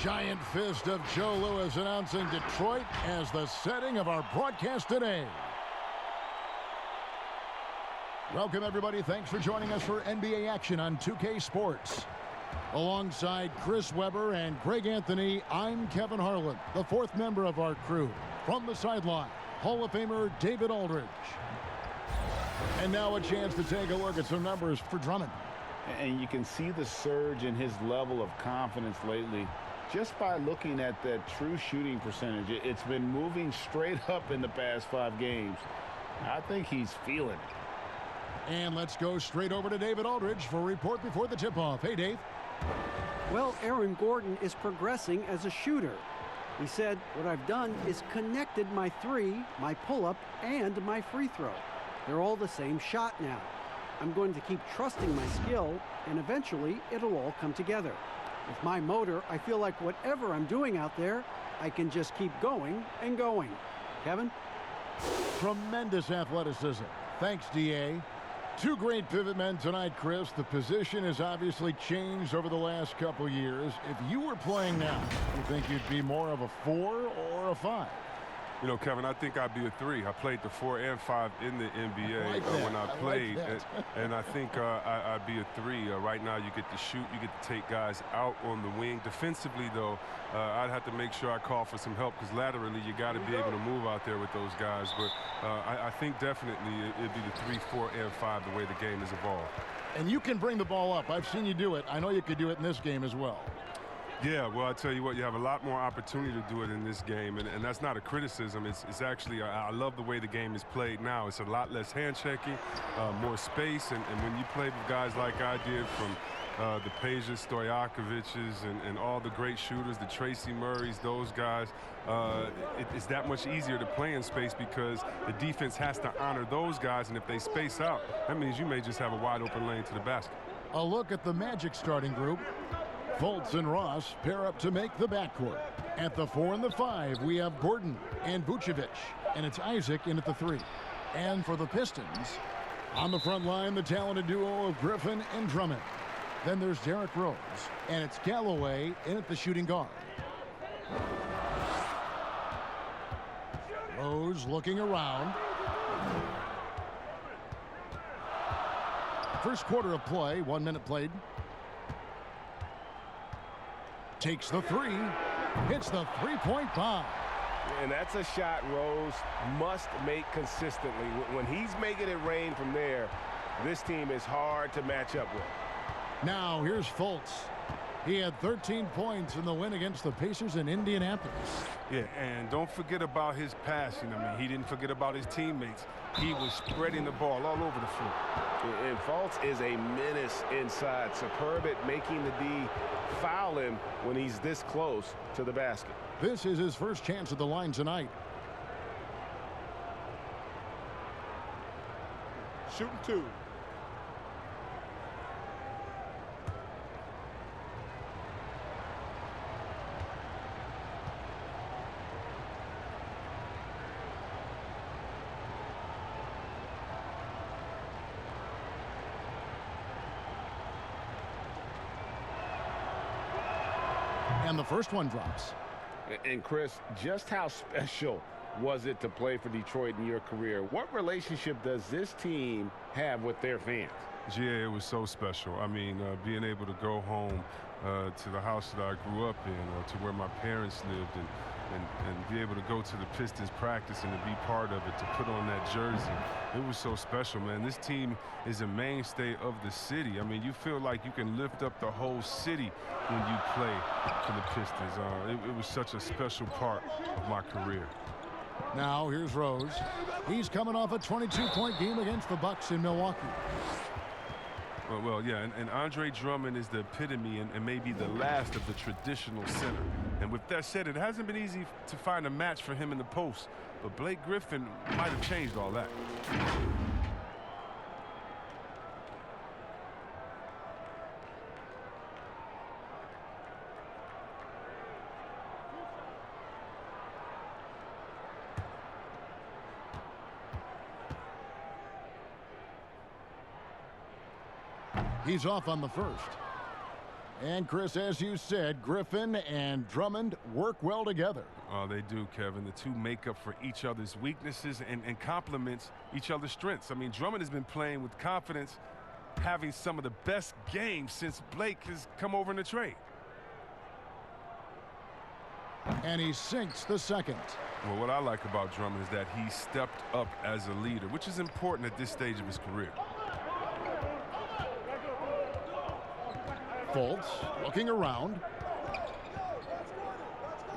giant fist of Joe Louis announcing Detroit as the setting of our broadcast today. Welcome, everybody. Thanks for joining us for NBA action on 2K Sports. Alongside Chris Webber and Greg Anthony, I'm Kevin Harlan, the fourth member of our crew. From the sideline, Hall of Famer David Aldridge. And now a chance to take a look at some numbers for Drummond. And you can see the surge in his level of confidence lately just by looking at that true shooting percentage. It's been moving straight up in the past 5 games. I think he's feeling it. And let's go straight over to David Aldridge for a report before the tip-off. Hey, Dave. Well, Aaron Gordon is progressing as a shooter. He said, what I've done is connected my 3, my pull-up, and my free throw. They're all the same shot now. I'm going to keep trusting my skill, and eventually it'll all come together. With my motor, I feel like whatever I'm doing out there, I can just keep going and going. Kevin? Tremendous athleticism. Thanks, D.A. 2 great pivot men tonight, Chris. The position has obviously changed over the last couple years. If you were playing now, you think you'd be more of a 4 or a 5? You know, Kevin, I think I'd be a 3. I played the 4 and 5 in the NBA when I played, and I think I'd be a 3. Right now, you get to shoot, you get to take guys out on the wing. Defensively, though, I'd have to make sure I call for some help because laterally, you got to be able to move out there with those guys. But I think definitely it'd be the 3, 4, and 5 the way the game has evolved. And you can bring the ball up. I've seen you do it. I know you could do it in this game as well. Yeah, well, I tell you what, you have a lot more opportunity to do it in this game, and that's not a criticism. It's actually, I love the way the game is played now. It's a lot less hand-checking, more space, and when you play with guys like I did from the Pejas, Stojakovic's, and all the great shooters, the Tracy Murrays, those guys, it's that much easier to play in space because the defense has to honor those guys, and if they space out, that means you may just have a wide-open lane to the basket. A look at the Magic starting group. Fultz and Ross pair up to make the backcourt. At the 4 and the 5, we have Gordon and Vucevic, and it's Isaac in at the 3. And for the Pistons, on the front line, the talented duo of Griffin and Drummond. Then there's Derrick Rose, and it's Galloway in at the shooting guard. Rose looking around. First quarter of play, 1 minute played. Takes the 3, hits the three-point bomb. And that's a shot Rose must make consistently. When he's making it rain from there, this team is hard to match up with. Now here's Fultz. He had 13 points in the win against the Pacers in Indianapolis. Yeah, and don't forget about his passing. I mean, he didn't forget about his teammates. He was spreading the ball all over the floor. And Fultz is a menace inside. Superb at making the D foul him when he's this close to the basket. This is his first chance at the line tonight. Shooting 2. And the first one drops. And Chris, just how special was it to play for Detroit in your career? What relationship does this team have with their fans? Yeah, it was so special. I mean, being able to go home to the house that I grew up in, to where my parents lived, and be able to go to the Pistons practice and to be part of it, to put on that jersey. It was so special, man. This team is a mainstay of the city. I mean, you feel like you can lift up the whole city when you play for the Pistons. It was such a special part of my career. Now here's Rose. He's coming off a 22-point game against the Bucks in Milwaukee. Well, yeah, and Andre Drummond is the epitome and maybe the last of the traditional center. And with that said, it hasn't been easy to find a match for him in the post, but Blake Griffin might have changed all that. He's off on the first. And, Chris, as you said, Griffin and Drummond work well together. Oh, they do, Kevin. The two make up for each other's weaknesses and complements each other's strengths. I mean, Drummond has been playing with confidence, having some of the best games since Blake has come over in the trade. And he sinks the second. Well, what I like about Drummond is that he stepped up as a leader, which is important at this stage of his career. Fultz looking around.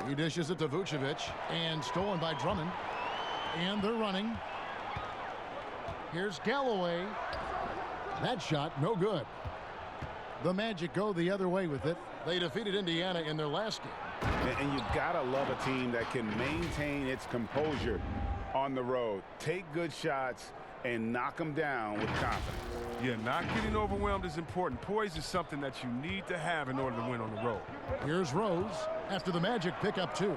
He dishes it to Vucevic, and stolen by Drummond. And they're running. Here's Galloway. That shot, no good. The Magic go the other way with it. They defeated Indiana in their last game. And you've got to love a team that can maintain its composure on the road. Take good shots and knock them down with confidence. Yeah, not getting overwhelmed is important. Poise is something that you need to have in order to win on the road. Here's Rose after the Magic pick up 2.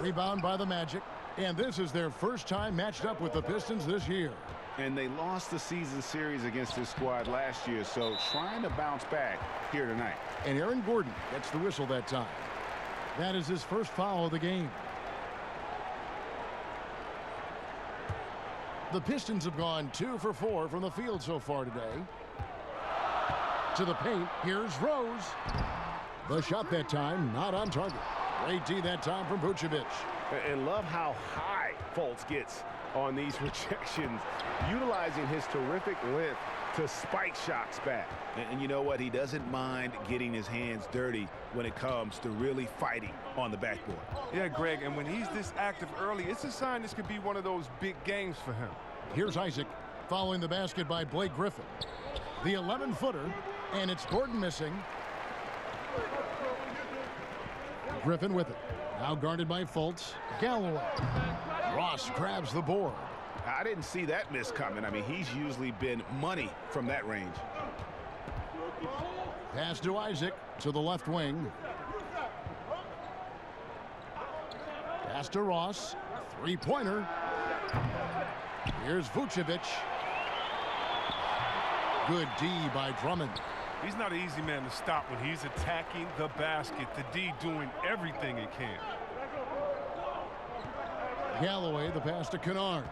Rebound by the Magic. And this is their first time matched up with the Pistons this year. And they lost the season series against this squad last year, so trying to bounce back here tonight. And Aaron Gordon gets the whistle that time. That is his first foul of the game. The Pistons have gone 2 for 4 from the field so far today. To the paint, here's Rose. The shot that time, not on target. Great D that time from Vucevic. And love how high Fultz gets on these rejections, utilizing his terrific length to spike shots back. And you know what? He doesn't mind getting his hands dirty when it comes to really fighting on the backboard. Yeah, Greg, and when he's this active early, it's a sign this could be one of those big games for him. Here's Isaac following the basket by Blake Griffin. The 11-footer, and it's Gordon missing. Griffin with it. Now guarded by Fultz. Galloway. Ross grabs the board. I didn't see that miss coming. I mean, he's usually been money from that range. Pass to Isaac to the left wing. Pass to Ross. Three-pointer. Here's Vucevic. Good D by Drummond. He's not an easy man to stop when he's attacking the basket. The D doing everything it can. Galloway, the pass to Kennard.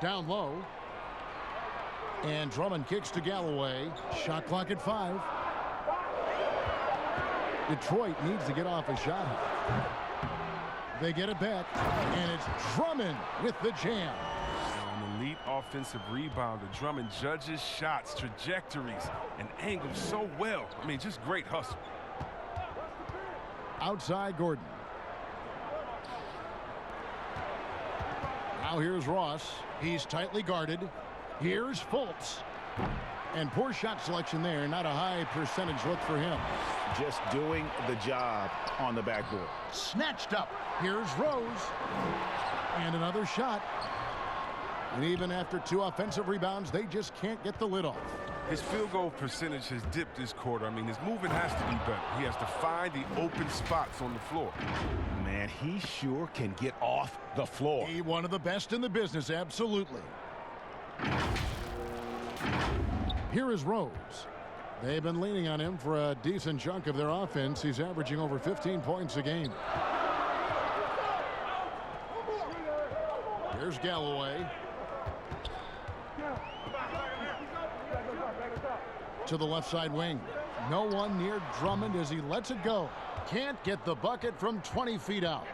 Down low. And Drummond kicks to Galloway. Shot clock at 5. Detroit needs to get off a shot. They get it back. And it's Drummond with the jam. An elite offensive rebounder. Drummond judges shots, trajectories, and angles so well. I mean, just great hustle. Outside Gordon. Now here's Ross. He's tightly guarded. Here's Fultz. And poor shot selection there. Not a high percentage look for him. Just doing the job on the backboard. Snatched up. Here's Rose. And another shot. And even after 2 offensive rebounds, they just can't get the lid off. His field goal percentage has dipped this quarter. I mean, his movement has to be better. He has to find the open spots on the floor. Man, he sure can get off the floor. He one of the best in the business, absolutely. Here is Rose. They've been leaning on him for a decent chunk of their offense. He's averaging over 15 points a game. Here's Galloway. To the left side wing. No one near Drummond as he lets it go. Can't get the bucket from 20 feet out.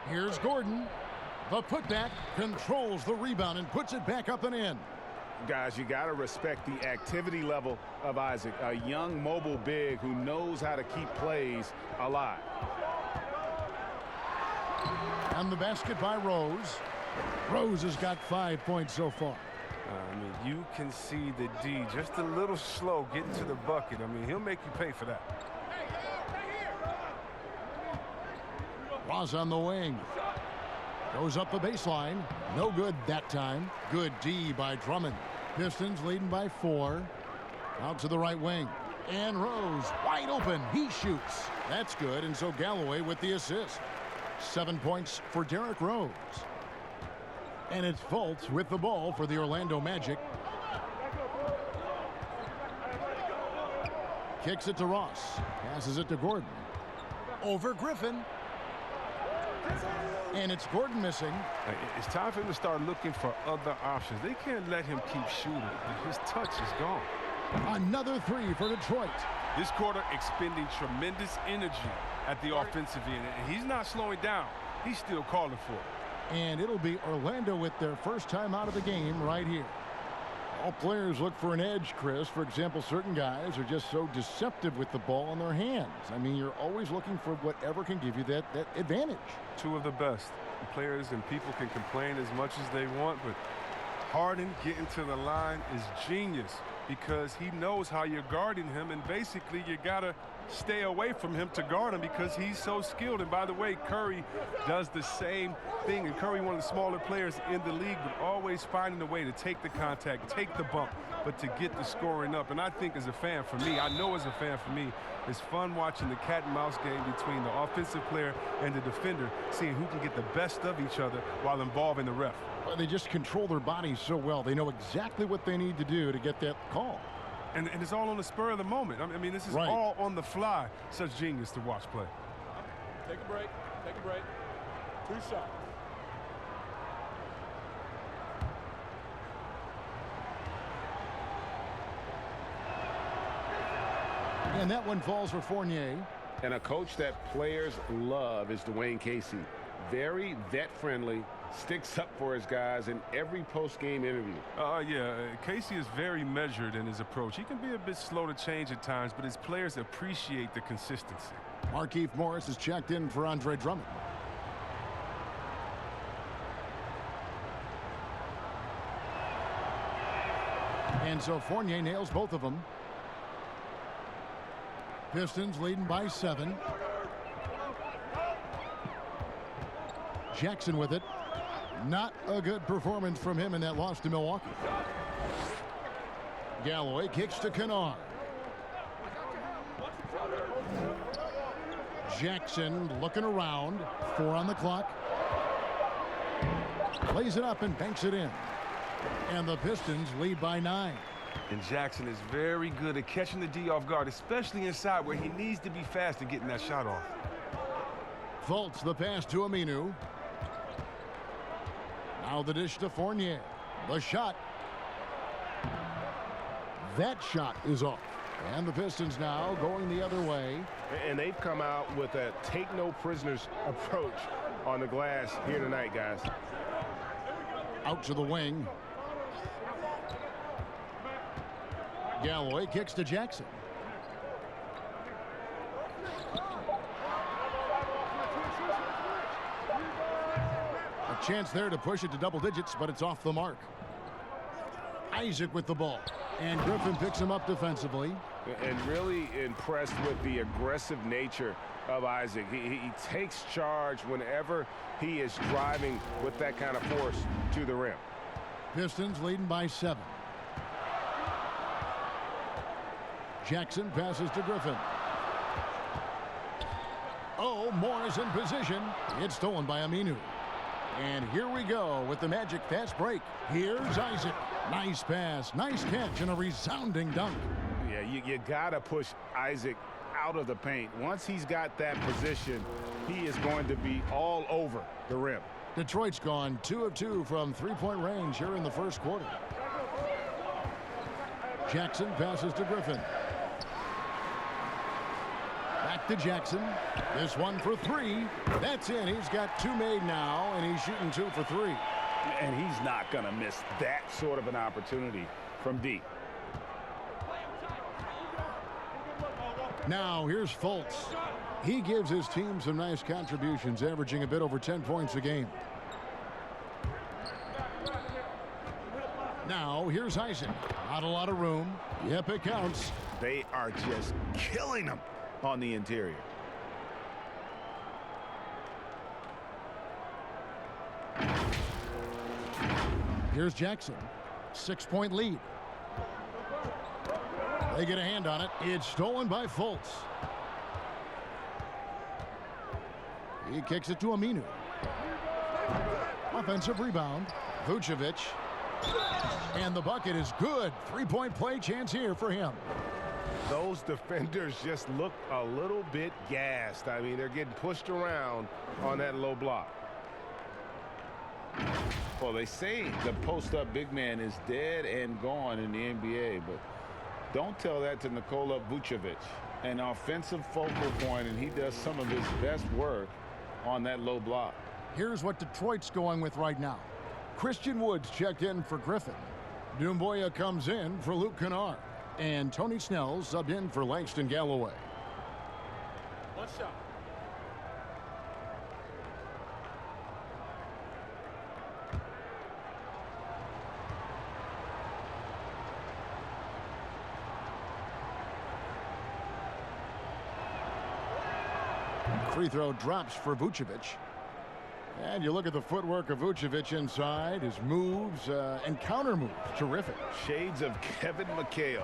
Here's Gordon. The putback controls the rebound and puts it back up and in. Guys, you got to respect the activity level of Isaac, a young mobile big who knows how to keep plays alive. And the basket by Rose. Rose has got 5 points so far. I mean, you can see the D just a little slow getting to the bucket. I mean, he'll make you pay for that. Ross on the wing. Goes up the baseline. No good that time. Good D by Drummond. Pistons leading by 4. Out to the right wing. And Rose wide open. He shoots. That's good. And so Galloway with the assist. 7 points for Derrick Rose. And it's Fultz with the ball for the Orlando Magic. Kicks it to Ross. Passes it to Gordon. Over Griffin. And it's Gordon missing. It's time for him to start looking for other options. They can't let him keep shooting. His touch is gone. Another three for Detroit. This quarter expending tremendous energy at the offensive end. And he's not slowing down. He's still calling for it. And it'll be Orlando with their first time out of the game right here. All players look for an edge, Chris. For example, certain guys are just so deceptive with the ball in their hands. I mean, you're always looking for whatever can give you that advantage. Two of the best. Players and people can complain as much as they want, but Harden getting to the line is genius because he knows how you're guarding him, and basically you got to stay away from him to guard him because he's so skilled. And by the way, Curry does the same thing, and Curry, one of the smaller players in the league, but always finding a way to take the contact, take the bump, but to get the scoring up. And I think as a fan, for me, I know as a fan, for me, it's fun watching the cat and mouse game between the offensive player and the defender, seeing who can get the best of each other while involving the ref. Well, they just control their bodies so well. They know exactly what they need to do to get that call. And it's all on the spur of the moment. I mean, this is all on the fly. Such genius to watch play. Take a break. Take a break. 2 shots. And that one falls for Fournier. And a coach that players love is Dwayne Casey. Very vet-friendly, sticks up for his guys in every post-game interview. Casey is very measured in his approach. He can be a bit slow to change at times, but his players appreciate the consistency. Markieff Morris is checked in for Andre Drummond. And so Fournier nails both of them. Pistons leading by 7. Jackson with it. Not a good performance from him in that loss to Milwaukee. Galloway kicks to Kennard. Jackson looking around. 4 on the clock. Lays it up and banks it in. And the Pistons lead by 9. And Jackson is very good at catching the D off guard, especially inside where he needs to be fast at getting that shot off. Fultz the pass to Aminu. Now the dish to Fournier. The shot. That shot is off. And the Pistons now going the other way. And they've come out with a take-no-prisoners approach on the glass here tonight, guys. Out to the wing. Galloway kicks to Jackson. A chance there to push it to double digits, but it's off the mark. Isaac with the ball. And Griffin picks him up defensively. And really impressed with the aggressive nature of Isaac. He takes charge whenever he is driving with that kind of force to the rim. Pistons leading by 7. Jackson passes to Griffin. Oh, Morris in position. It's stolen by Aminu. And here we go with the Magic fast break. Here's Isaac. Nice pass, nice catch, and a resounding dunk. Yeah, you got to push Isaac out of the paint. Once he's got that position, he is going to be all over the rim. Detroit's gone 2 of 2 from three-point range here in the first quarter. Jackson passes to Griffin. Back to Jackson. This one for 3. That's in. He's got 2 made now, and he's shooting 2 for 3. And he's not going to miss that sort of an opportunity from deep. Now here's Fultz. He gives his team some nice contributions, averaging a bit over 10 points a game. Now here's Isaac. Not a lot of room. Yep, it counts. They are just killing him on the interior. Here's Jackson. 6-point lead. They get a hand on it. It's stolen by Fultz. He kicks it to Aminu. Offensive rebound. Vucevic. And the bucket is good. Three-point play chance here for him. Those defenders just look a little bit gassed. I mean, they're getting pushed around on that low block. Well, they say the post-up big man is dead and gone in the NBA, but don't tell that to Nikola Vucevic. An offensive focal point, and he does some of his best work on that low block. Here's what Detroit's going with right now. Christian Woods checked in for Griffin. Doumbouya comes in for Luke Kennard. And Tony Snell subbed in for Langston Galloway. One shot. Free throw drops for Vucevic. And you look at the footwork of Vucevic inside, his moves and counter moves, terrific. Shades of Kevin McHale.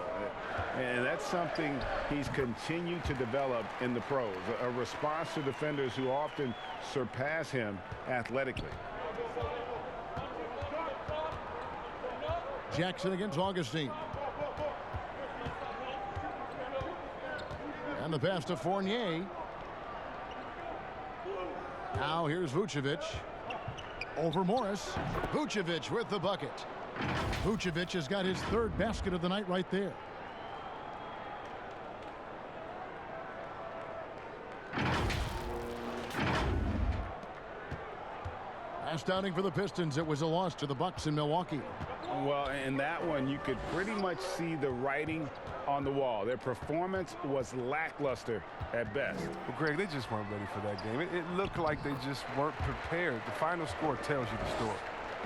And that's something he's continued to develop in the pros. A response to defenders who often surpass him athletically. Jackson against Augustine. And the pass to Fournier. Now here's Vucevic. Over Morris. Vucevic with the bucket. Vucevic has got his third basket of the night right there. Last outing for the Pistons, it was a loss to the Bucks in Milwaukee. Well, in that one, you could pretty much see the writing on the wall. Their performance was lackluster at best. Well, Greg, they just weren't ready for that game. It looked like they just weren't prepared. The final score tells you the story.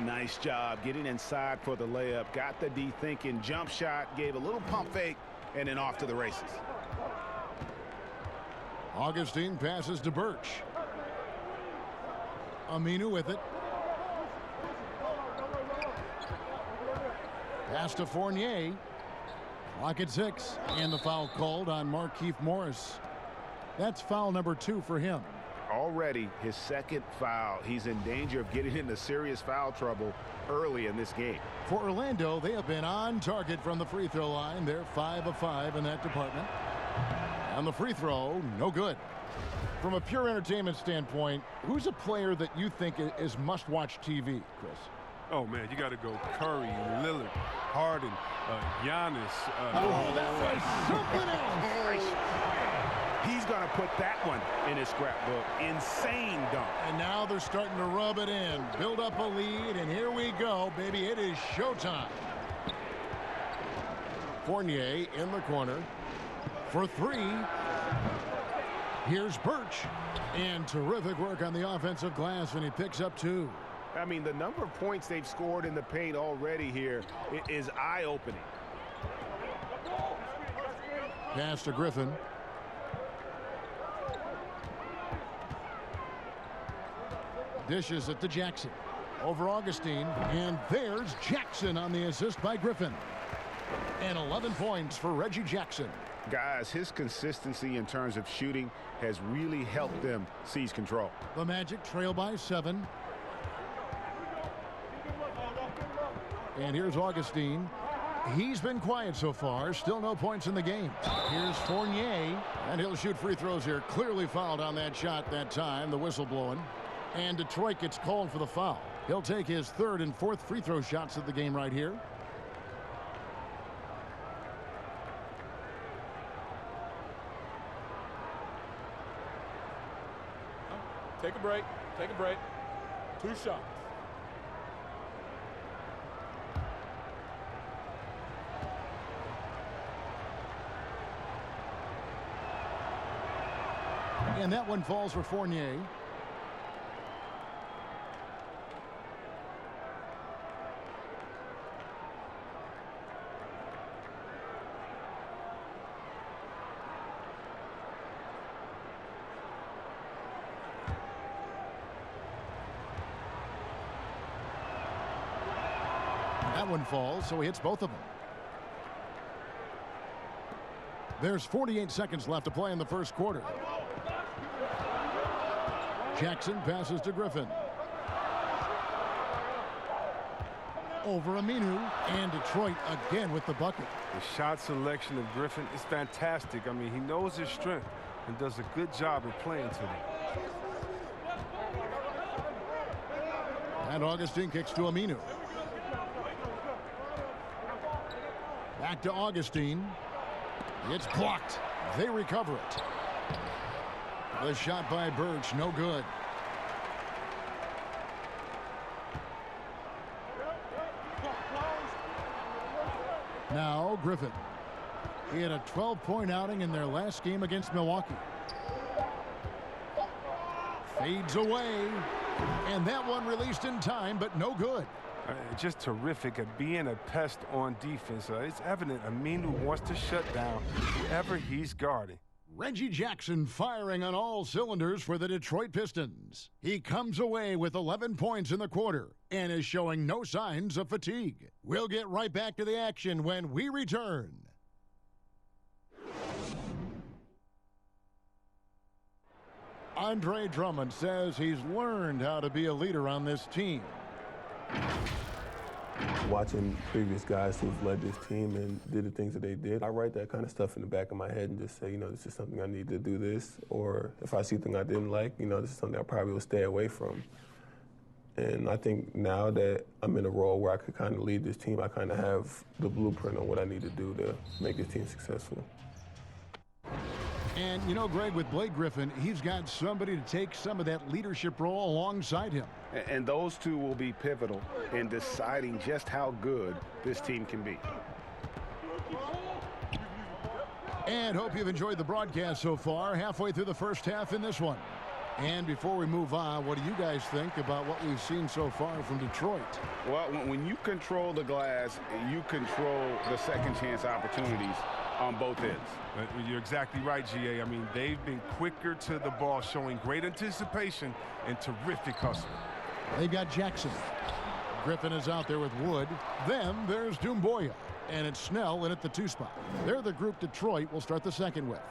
Nice job getting inside for the layup. Got the D thinking, jump shot, gave a little pump fake, and then off to the races. Augustine passes to Birch. Aminu with it. Pass to Fournier. Clock at 6. And the foul called on Markieff Morris. That's foul number 2 for him. Already his second foul. He's in danger of getting into serious foul trouble early in this game. For Orlando, they have been on target from the free throw line. They're 5 of 5 in that department. And the free throw, no good. From a pure entertainment standpoint, who's a player that you think is must-watch TV, Chris? Oh, man, you got to go Curry, Lillard, Harden, Giannis. That was something else. He's going to put that one in his scrapbook. Insane dunk. And now they're starting to rub it in, build up a lead, and here we go, baby. It is showtime. Fournier in the corner for 3. Here's Birch. And terrific work on the offensive glass, and he picks up 2. I mean, the number of points they've scored in the paint already here is eye-opening. Pass to Griffin. Dishes it to Jackson. Over Augustine. And there's Jackson on the assist by Griffin. And 11 points for Reggie Jackson. Guys, his consistency in terms of shooting has really helped them seize control. The Magic trail by 7. And here's Augustine. He's been quiet so far. Still no points in the game. Here's Fournier. And he'll shoot free throws here. Clearly fouled on that shot that time. The whistle blowing. And Detroit gets called for the foul. He'll take his 3rd and 4th free throw shots of the game right here. Take a break. Take a break. 2 shots. And that one falls for Fournier. That one falls, so he hits both of them. There's 48 seconds left to play in the first quarter. Jackson passes to Griffin. Over Aminu, and Detroit again with the bucket. The shot selection of Griffin is fantastic. I mean, he knows his strength and does a good job of playing to them. And Augustine kicks to Aminu. Back to Augustine. It's blocked. They recover it. The shot by Birch, no good. Now Griffin. He had a 12-point outing in their last game against Milwaukee. Fades away. And that one released in time, but no good. Just terrific at being a pest on defense. It's evident Aminu wants to shut down whoever he's guarding. Reggie Jackson firing on all cylinders for the Detroit Pistons. He comes away with 11 points in the quarter and is showing no signs of fatigue. We'll get right back to the action when we return. Andre Drummond says he's learned how to be a leader on this team. Watching previous guys who've led this team and did the things that they did, I write that kind of stuff in the back of my head and just say, this is something I need to do this. Or if I see something I didn't like, this is something I probably will stay away from. And I think now that I'm in a role where I could kind of lead this team, I kind of have the blueprint on what I need to do to make this team successful. And, Greg, with Blake Griffin, he's got somebody to take some of that leadership role alongside him. And those two will be pivotal in deciding just how good this team can be. And hope you've enjoyed the broadcast so far, halfway through the first half in this one. And before we move on, what do you guys think about what we've seen so far from Detroit? Well, when you control the glass, you control the second chance opportunities on both ends. You're exactly right, GA. I mean, they've been quicker to the ball, showing great anticipation and terrific hustle. They've got Jackson. Griffin is out there with Wood. Then there's Doumbouya. And it's Snell in at the 2 spot. They're the group Detroit will start the second with.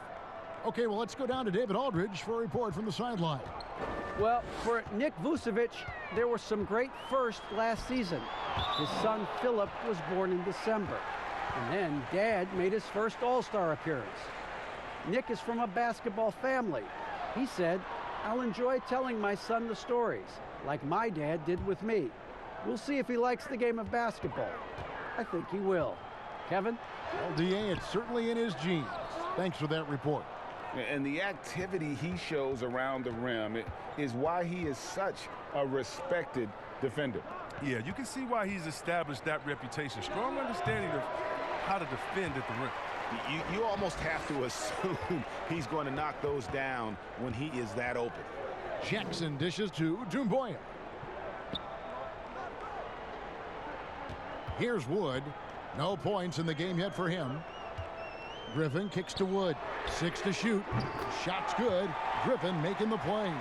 Okay, well, let's go down to David Aldridge for a report from the sideline. Well, for Nick Vucevic, there were some great firsts last season. His son Philip was born in December. And then Dad made his first All-Star appearance. Nick is from a basketball family. He said, "I'll enjoy telling my son the stories, like my dad did with me. We'll see if he likes the game of basketball." I think he will. Kevin? Well, DA, it's certainly in his genes. Thanks for that report. And the activity he shows around the rim is why he is such a respected defender. Yeah, you can see why he's established that reputation. Strong understanding of how to defend at the rim. You almost have to assume he's going to knock those down when he is that open. Jackson dishes to Doumbouya. Here's Wood. No points in the game yet for him. Griffin kicks to Wood. 6 to shoot. Shot's good. Griffin making the play.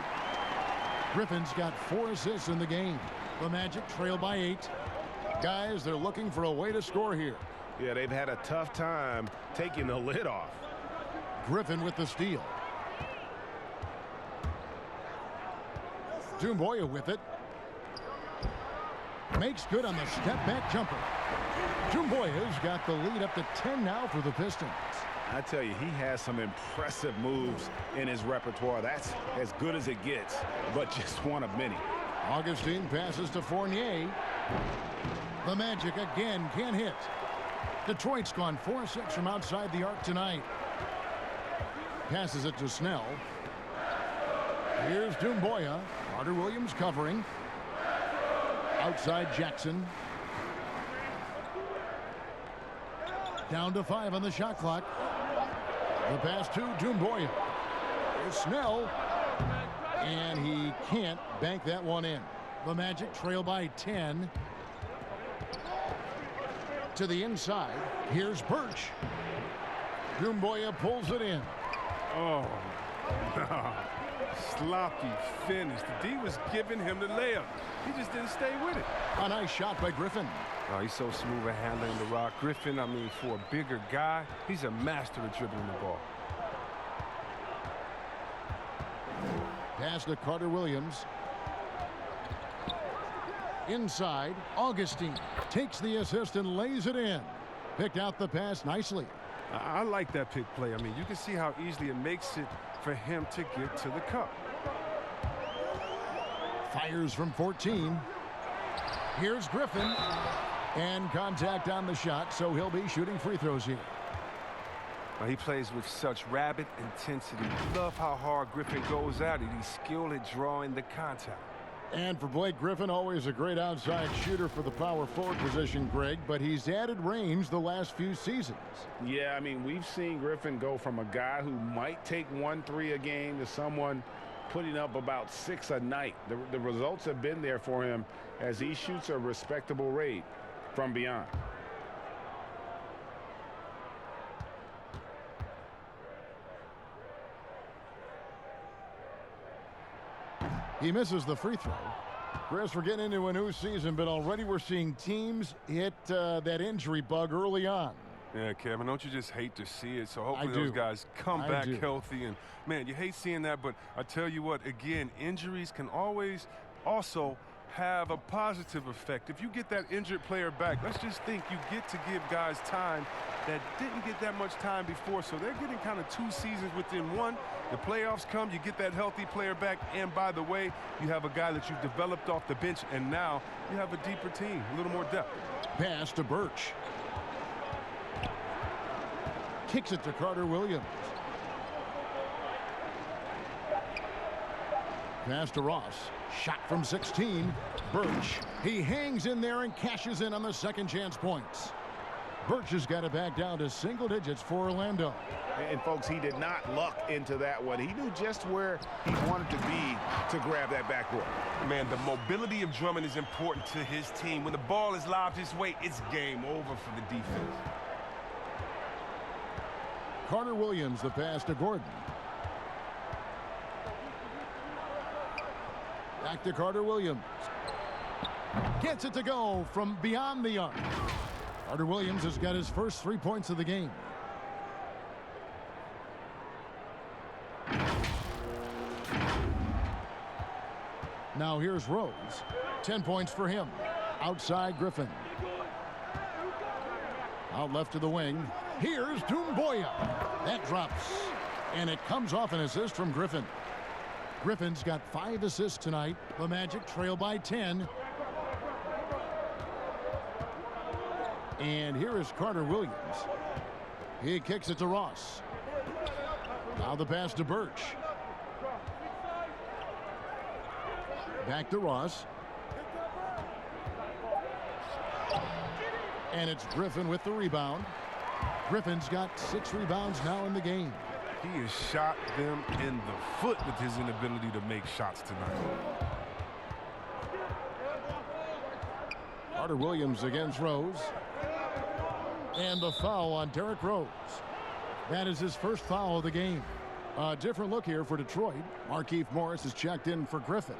Griffin's got 4 assists in the game. The Magic trail by 8. Guys, they're looking for a way to score here. Yeah, they've had a tough time taking the lid off. Griffin with the steal. Doumbouya with it. Makes good on the step-back jumper. Doumbouya's got the lead up to 10 now for the Pistons. I tell you, he has some impressive moves in his repertoire. That's as good as it gets, but just one of many. Augustine passes to Fournier. The Magic again can't hit. Detroit's gone 4-6 from outside the arc tonight. Passes it to Snell. Here's Doumbouya. Carter Williams covering. Outside Jackson. Down to 5 on the shot clock. The pass to Doumbouya. Here's Snell. And he can't bank that one in. The Magic trail by 10. To the inside. Here's Birch. Doumbouya pulls it in. Oh, no. Sloppy finish. The D was giving him the layup. He just didn't stay with it. A nice shot by Griffin. Oh, he's so smooth at handling the rock. Griffin, I mean, for a bigger guy, he's a master at dribbling the ball. Pass to Carter Williams. Inside, Augustine takes the assist and lays it in. Picked out the pass nicely. I like that pick play. I mean, you can see how easily it makes it for him to get to the cup. Fires from 14. Here's Griffin. And contact on the shot, so he'll be shooting free throws here. Well, he plays with such rabid intensity. Love how hard Griffin goes at it. He's skilled at drawing the contact. And for Blake Griffin, always a great outside shooter for the power forward position, Greg, but he's added range the last few seasons. Yeah, I mean, we've seen Griffin go from a guy who might take 1 3 a game to someone putting up about 6 a night. The results have been there for him as he shoots a respectable rate from beyond. He misses the free throw. Chris, we're getting into a new season, but already we're seeing teams hit that injury bug early on. Yeah, Kevin, don't you just hate to see it? So hopefully those guys come back healthy. And, man, you hate seeing that, but I tell you what, again, injuries can always also have a positive effect. If you get that injured player back, let's just think you get to give guys time that didn't get that much time before. So they're getting kind of 2 seasons within one. The playoffs come, you get that healthy player back. And by the way, you have a guy that you've developed off the bench, and now you have a deeper team, a little more depth. Pass to Birch. Kicks it to Carter Williams. Pass to Ross. Shot from 16. Birch. He hangs in there and cashes in on the second chance points. Birch has got it back down to single digits for Orlando. And folks, he did not luck into that one. He knew just where he wanted to be to grab that backboard. Man, the mobility of Drummond is important to his team. When the ball is lobbed his way, it's game over for the defense. Carter Williams, the pass to Gordon. Back to Carter Williams. Gets it to go from beyond the arc. Carter Williams has got his first 3 points of the game. Now here's Rose. 10 points for him. Outside Griffin. Out left to the wing. Here's Doumbouya. That drops. And it comes off an assist from Griffin. Griffin's got 5 assists tonight. The Magic trail by 10. And here is Carter Williams. He kicks it to Ross. Now the pass to Birch. Back to Ross. And it's Griffin with the rebound. Griffin's got 6 rebounds now in the game. He has shot them in the foot with his inability to make shots tonight. Carter Williams against Rose. And the foul on Derrick Rose. That is his first foul of the game. A different look here for Detroit. Markieff Morris is checked in for Griffin.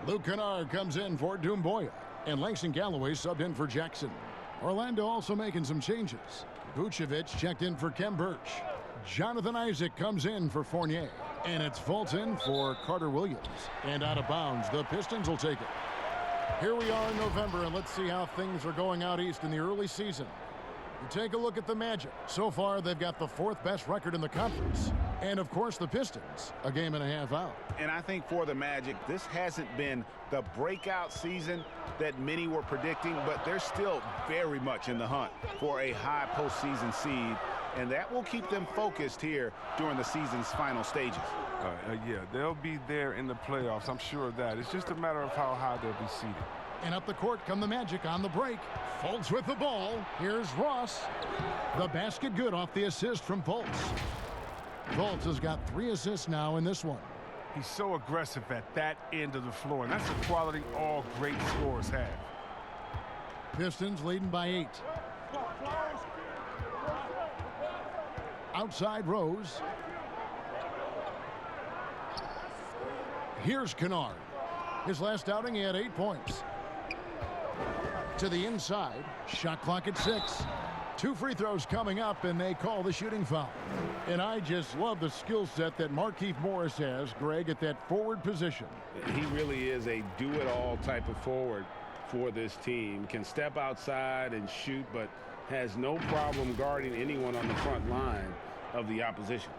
Luke Kennard comes in for Doumbouya. And Langston Galloway subbed in for Jackson. Orlando also making some changes. Vucevic checked in for Kem Birch. Jonathan Isaac comes in for Fournier. And it's Fulton for Carter Williams. And out of bounds, the Pistons will take it. Here we are in November, and let's see how things are going out east in the early season. You take a look at the Magic. So far, they've got the 4th best record in the conference. And, of course, the Pistons, a game and a half out. And I think for the Magic, this hasn't been the breakout season that many were predicting, but they're still very much in the hunt for a high postseason seed, and that will keep them focused here during the season's final stages. Yeah, they'll be there in the playoffs. I'm sure of that. It's just a matter of how high they'll be seated. And up the court come the Magic on the break. Fultz with the ball. Here's Ross. The basket good off the assist from Fultz. Fultz has got 3 assists now in this one. He's so aggressive at that end of the floor, and that's a quality all great scorers have. Pistons leading by 8. Outside Rose. Here's Kennard. His last outing, he had 8 points. To the inside. Shot clock at 6. 2 free throws coming up, and they call the shooting foul. And I just love the skill set that Markieff Morris has, Greg, at that forward position. He really is a do-it-all type of forward for this team. Can step outside and shoot, but has no problem guarding anyone on the front line of the opposition.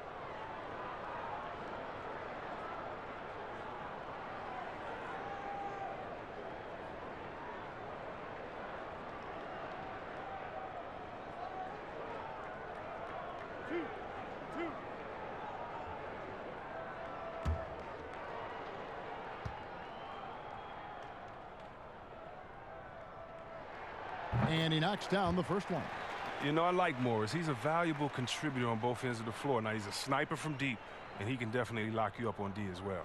And he knocks down the first one. You know, I like Morris. He's a valuable contributor on both ends of the floor. Now, he's a sniper from deep, and he can definitely lock you up on D as well.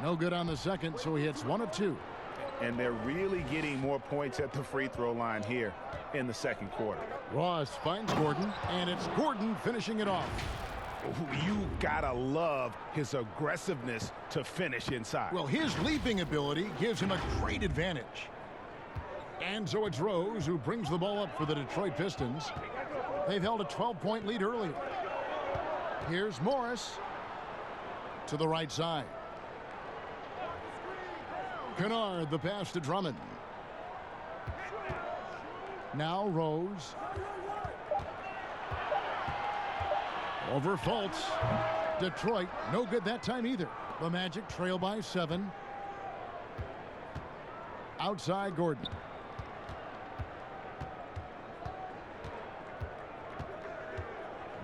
No good on the second, so he hits 1 of 2. And they're really getting more points at the free throw line here in the second quarter. Ross finds Gordon, and it's Gordon finishing it off. You gotta love his aggressiveness to finish inside. Well, his leaping ability gives him a great advantage. And so it's Rose who brings the ball up for the Detroit Pistons. They've held a 12-point lead earlier. Here's Morris to the right side. Kennard, the pass to Drummond. Now Rose. Over Fultz. Detroit, no good that time either. The Magic trail by 7. Outside Gordon.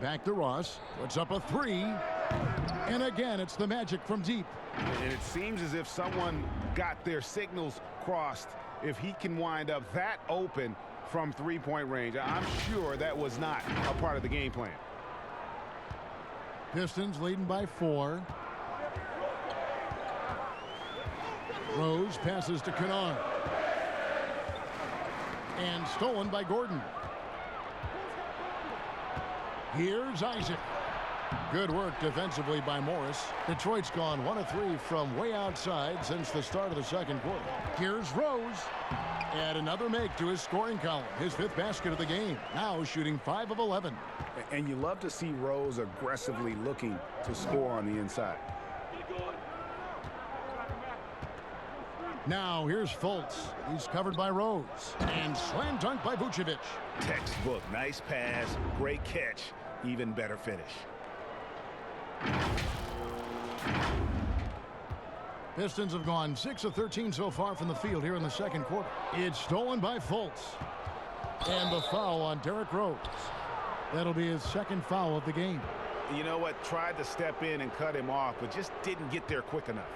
Back to Ross. Puts up a 3. And again, it's the Magic from deep. And it seems as if someone got their signals crossed. If he can wind up that open from three-point range, I'm sure that was not a part of the game plan. Pistons leading by 4. Rose passes to Kennard. And stolen by Gordon. Here's Isaac. Good work defensively by Morris. Detroit's gone 1 of 3 from way outside since the start of the second quarter. Here's Rose. And another make to his scoring column. His 5th basket of the game. Now shooting 5 of 11. And you love to see Rose aggressively looking to score on the inside. Now here's Fultz. He's covered by Rose. And slam dunk by Vucevic. Textbook. Nice pass. Great catch. Even better finish. Pistons have gone 6 of 13 so far from the field here in the second quarter. It's stolen by Fultz. And the foul on Derrick Rose. That'll be his 2nd foul of the game. You know what? Tried to step in and cut him off, but just didn't get there quick enough.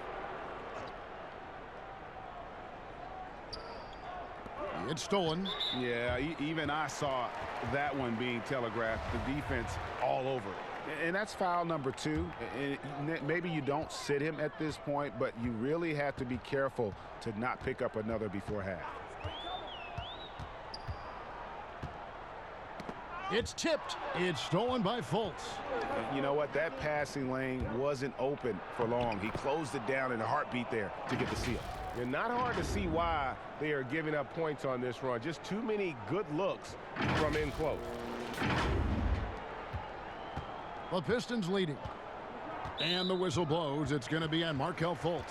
It's stolen. Yeah, even I saw that one being telegraphed. The defense all over it. And that's foul number 2. And maybe you don't sit him at this point, but you really have to be careful to not pick up another before half. It's tipped. It's stolen by Fultz. You know what? That passing lane wasn't open for long. He closed it down in a heartbeat there to get the steal. And not hard to see why they are giving up points on this run. Just too many good looks from in close. The Pistons leading. And the whistle blows. It's going to be on Markelle Fultz.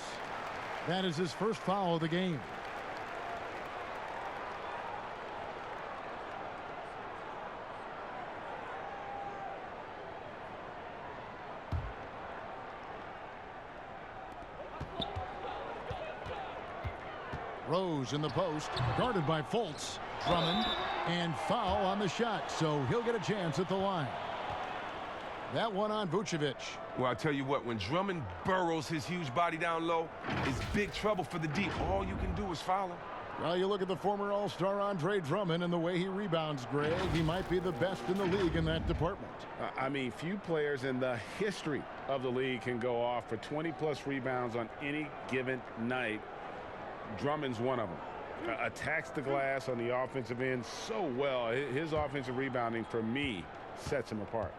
That is his 1st foul of the game. Rose in the post, guarded by Fultz. Drummond, and foul on the shot, so he'll get a chance at the line. That one on Vucevic. Well, I tell you what, when Drummond burrows his huge body down low, it's big trouble for the D. All you can do is foul him. Well, you look at the former All-Star Andre Drummond and the way he rebounds, Greg. He might be the best in the league in that department. I mean, few players in the history of the league can go off for 20-plus rebounds on any given night. Drummond's one of them. Attacks the glass on the offensive end so well. His offensive rebounding, for me, sets him apart.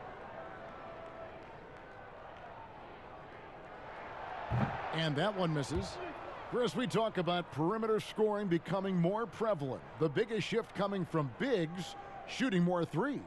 And that one misses. Chris, we talk about perimeter scoring becoming more prevalent. The biggest shift coming from bigs shooting more threes.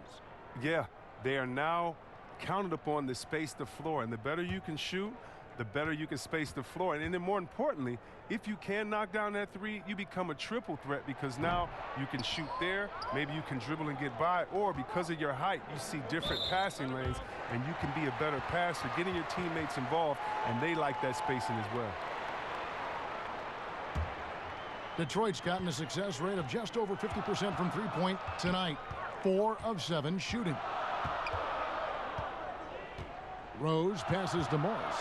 Yeah, they are now counted upon to space the floor. And the better you can shoot, the better you can space the floor. And then more importantly, if you can knock down that three, you become a triple threat because now you can shoot there, maybe you can dribble and get by, or because of your height, you see different passing lanes and you can be a better passer, getting your teammates involved, and they like that spacing as well. Detroit's gotten a success rate of just over 50% from three-point tonight. 4 of 7 shooting. Rose passes to Morris.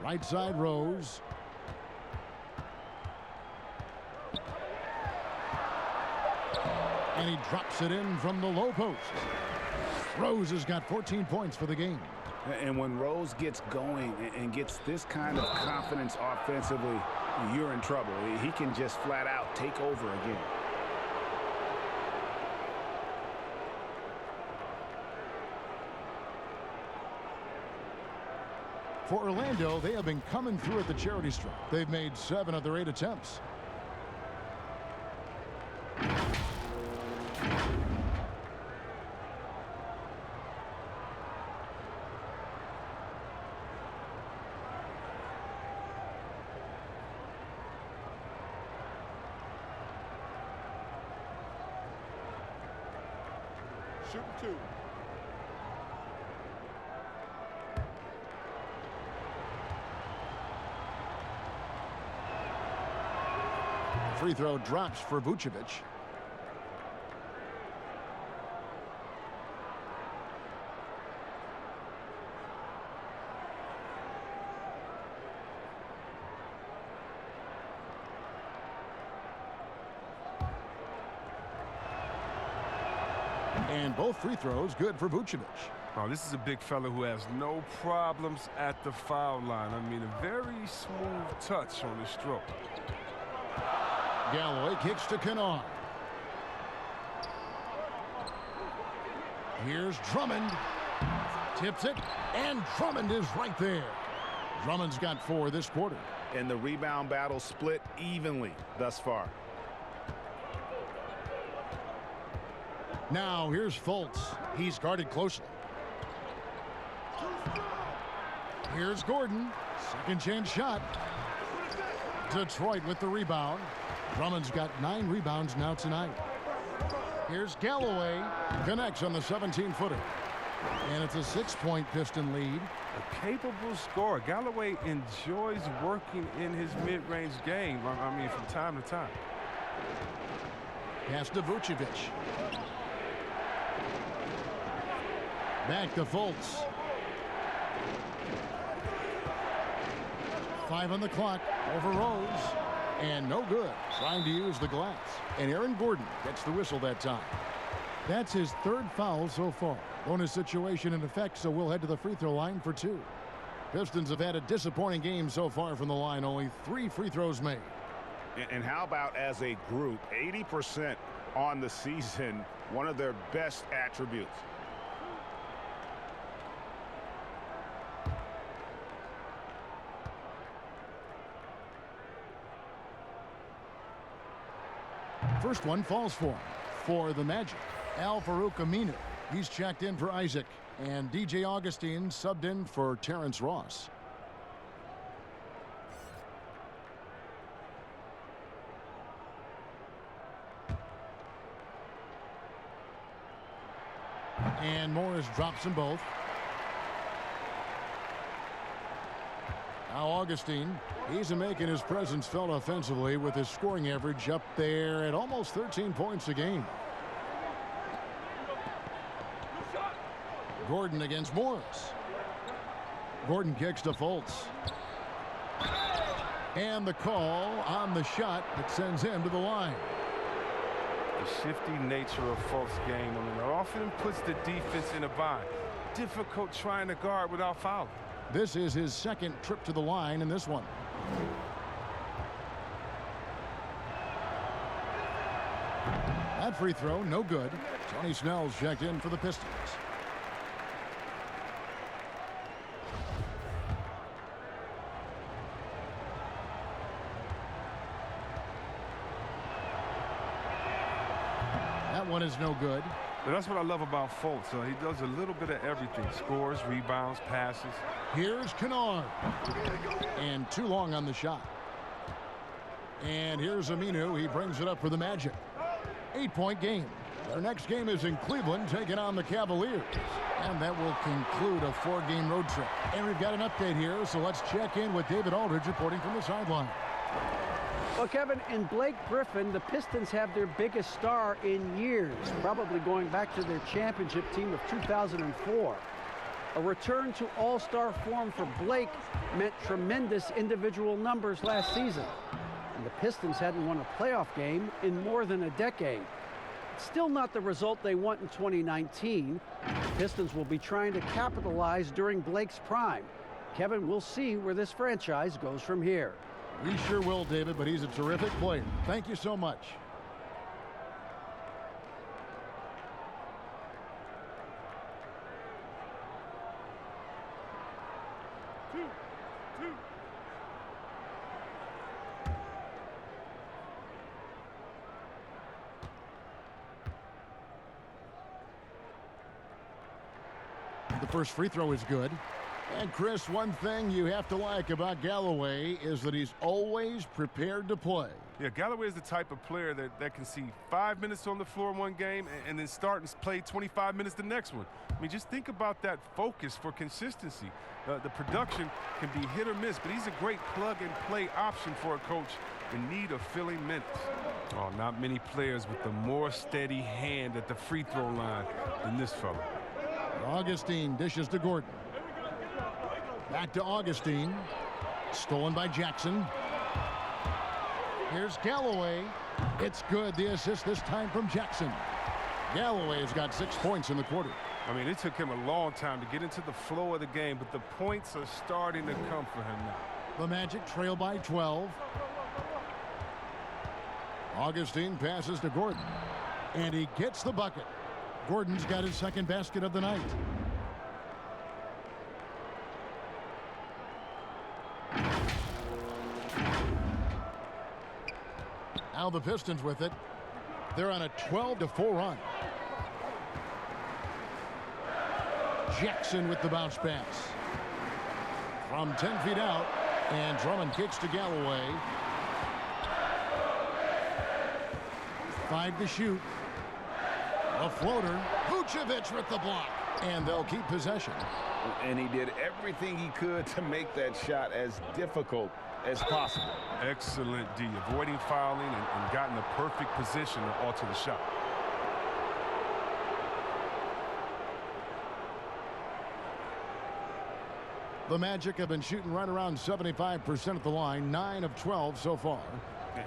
Right side, Rose. And he drops it in from the low post. Rose has got 14 points for the game. And when Rose gets going and gets this kind of confidence offensively, you're in trouble. He can just flat out take over again. For Orlando, they have been coming through at the charity stripe. They've made 7 of their 8 attempts. Shooting 2. Free throw drops for Vucevic. And both free throws good for Vucevic. Oh, this is a big fella who has no problems at the foul line. I mean, a very smooth touch on his stroke. Galloway kicks to Kennard. Here's Drummond. Tips it, and Drummond is right there. Drummond's got 4 this quarter. And the rebound battle split evenly thus far. Now here's Fultz. He's guarded closely. Here's Gordon. Second chance shot. Detroit with the rebound. Drummond's got 9 rebounds now tonight. Here's Galloway. Connects on the 17-footer. And it's a 6-point Piston lead. A capable scorer. Galloway enjoys working in his mid-range game, I mean, from time to time. Pass to Vucevic. Back to Fultz. 5 on the clock over Rose. And no good. Trying to use the glass. And Aaron Gordon gets the whistle that time. That's his 3rd foul so far. Bonus situation in effect, so we'll head to the free throw line for 2. Pistons have had a disappointing game so far from the line. Only 3 free throws made. And how about as a group, 80% on the season, one of their best attributes. First one falls for the Magic. Al-Farouq Aminu. He's checked in for Isaac. And DJ Augustine subbed in for Terrence Ross. And Morris drops them both. Now Augustine, he's making his presence felt offensively with his scoring average up there at almost 13 points a game. Gordon against Morris. Gordon kicks to Fultz. And the call on the shot that sends him to the line. The shifty nature of Fultz's game, I mean, it often puts the defense in a bind. Difficult trying to guard without fouling. This is his 2nd trip to the line in this one. That free throw, no good. Tony Snell's checked in for the Pistons. one is no good. But that's what I love about Fultz. He does a little bit of everything. Scores, rebounds, passes. Here's Kennard. And too long on the shot. And here's Aminu. He brings it up for the Magic. 8-point game. Their next game is in Cleveland, taking on the Cavaliers. And that will conclude a 4-game road trip. And we've got an update here, so let's check in with David Aldridge reporting from the sideline. Well, Kevin, in Blake Griffin, the Pistons have their biggest star in years, probably going back to their championship team of 2004. A return to all-star form for Blake meant tremendous individual numbers last season. And the Pistons hadn't won a playoff game in more than a decade. Still not the result they want in 2019. The Pistons will be trying to capitalize during Blake's prime. Kevin, we'll see where this franchise goes from here. We sure will, David, but he's a terrific player. Thank you so much. The first free throw is good. And Chris, one thing you have to like about Galloway is that he's always prepared to play. Yeah, Galloway is the type of player that can see 5 minutes on the floor in one game and then start and play 25 minutes the next one. I mean, just think about that focus for consistency. The production can be hit or miss, but he's a great plug-and-play option for a coach in need of filling minutes. Oh, not many players with a more steady hand at the free throw line than this fella. Augustine dishes to Gordon. Back to Augustine. Stolen by Jackson. Here's Galloway. It's good. The assist this time from Jackson. Galloway's got 6 points in the quarter. I mean, it took him a long time to get into the flow of the game, but the points are starting to come for him now. The Magic trail by 12. Augustine passes to Gordon. And he gets the bucket. Gordon's got his second basket of the night. Now the Pistons with it. They're on a 12-4 run. Jackson with the bounce pass. From 10 feet out, and Drummond kicks to Galloway. 5 to shoot. A floater. Vucevic with the block. And they'll keep possession. And he did everything he could to make that shot as difficult as possible. Excellent D, avoiding fouling and got in the perfect position to alter the shot. The Magic have been shooting right around 75% at the line, 9 of 12 so far.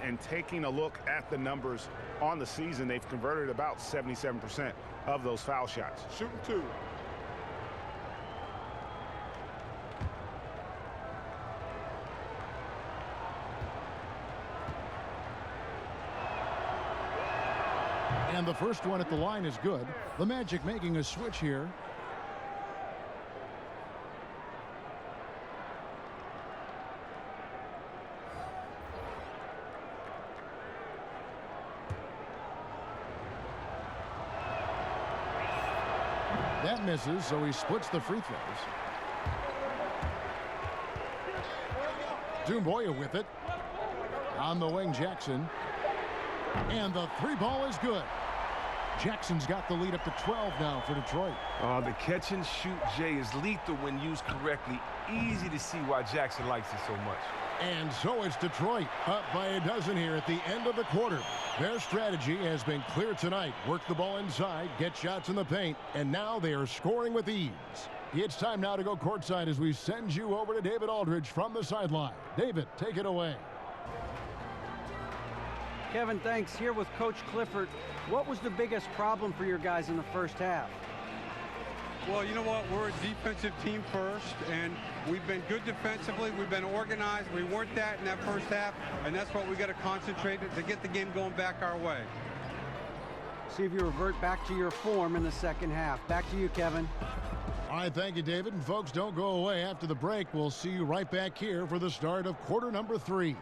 And taking a look at the numbers on the season, they've converted about 77% of those foul shots. Shooting 2. And the first one at the line is good. The Magic making a switch here. That misses, so he splits the free throws. Doumbouya with it. On the wing, Jackson. And the 3-ball is good. Jackson's got the lead up to 12 now for Detroit. The catch and shoot, Jay, is lethal when used correctly. Easy to see why Jackson likes it so much. And so it's Detroit up by a dozen here at the end of the quarter. Their strategy has been clear tonight. Work the ball inside, get shots in the paint, and now they are scoring with ease. It's time now to go courtside as we send you over to David Aldridge from the sideline. David, take it away. Kevin, thanks. Here with Coach Clifford. What was the biggest problem for your guys in the first half? Well, you know what? We're a defensive team first, and we've been good defensively. We've been organized. We weren't that in that first half, and that's what we got to concentrate to get the game going back our way. See if you revert back to your form in the second half. Back to you, Kevin. All right, thank you, David. And folks, don't go away. After the break, we'll see you right back here for the start of quarter number 3.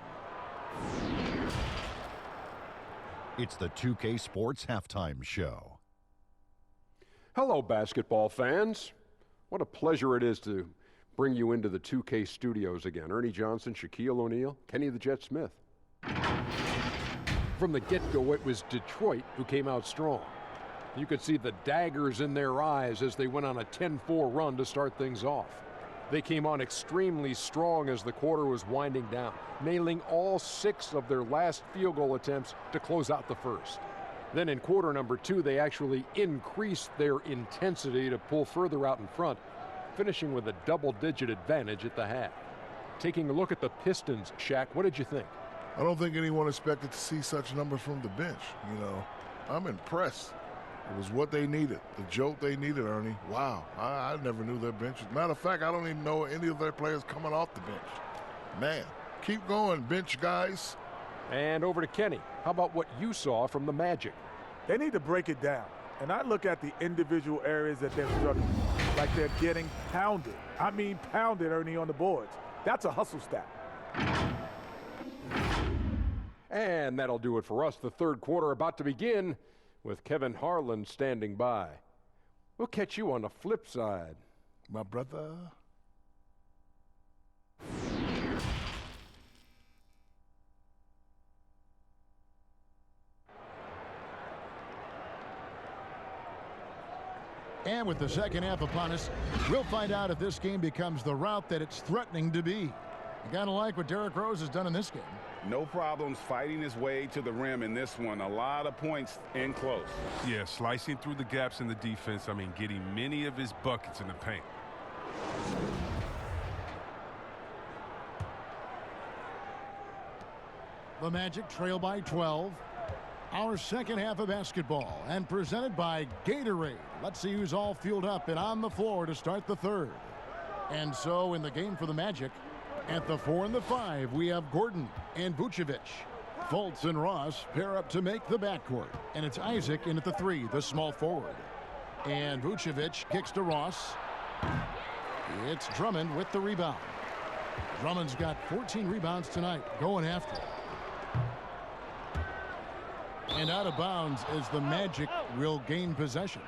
It's the 2K Sports Halftime Show. Hello, basketball fans. What a pleasure it is to bring you into the 2K studios again. Ernie Johnson, Shaquille O'Neal, Kenny the Jet Smith. From the get-go, it was Detroit who came out strong. You could see the daggers in their eyes as they went on a 10-4 run to start things off. They came on extremely strong as the quarter was winding down, nailing all 6 of their last field goal attempts to close out the first. Then in quarter number 2, they actually increased their intensity to pull further out in front, finishing with a double-digit advantage at the half. Taking a look at the Pistons, Shaq, what did you think? I don't think anyone expected to see such numbers from the bench. You know, I'm impressed. It was what they needed, the jolt they needed, Ernie. Wow, I never knew their bench. Matter of fact, I don't even know any of their players coming off the bench. Man, keep going, bench guys. And over to Kenny. How about what you saw from the Magic? They need to break it down. And I look at the individual areas that they're struggling, like they're getting pounded. I mean pounded, Ernie, on the boards. That's a hustle stat. And that'll do it for us. The third quarter about to begin with Kevin Harlan standing by. We'll catch you on the flip side, my brother. And with the second half upon us, we'll find out if this game becomes the route that it's threatening to be. You gotta like what Derrick Rose has done in this game. No problems fighting his way to the rim in this one. A lot of points in close. Yeah, slicing through the gaps in the defense. I mean, getting many of his buckets in the paint. The Magic trail by 12. Our second half of basketball, and presented by Gatorade. Let's see who's all fueled up and on the floor to start the third. And so in the game for the Magic, at the 4 and the 5, we have Gordon and Vucevic. Fultz and Ross pair up to make the backcourt. And it's Isaac in at the 3, the small forward. And Vucevic kicks to Ross. It's Drummond with the rebound. Drummond's got 14 rebounds tonight, going after it. And out of bounds as the Magic will gain possession.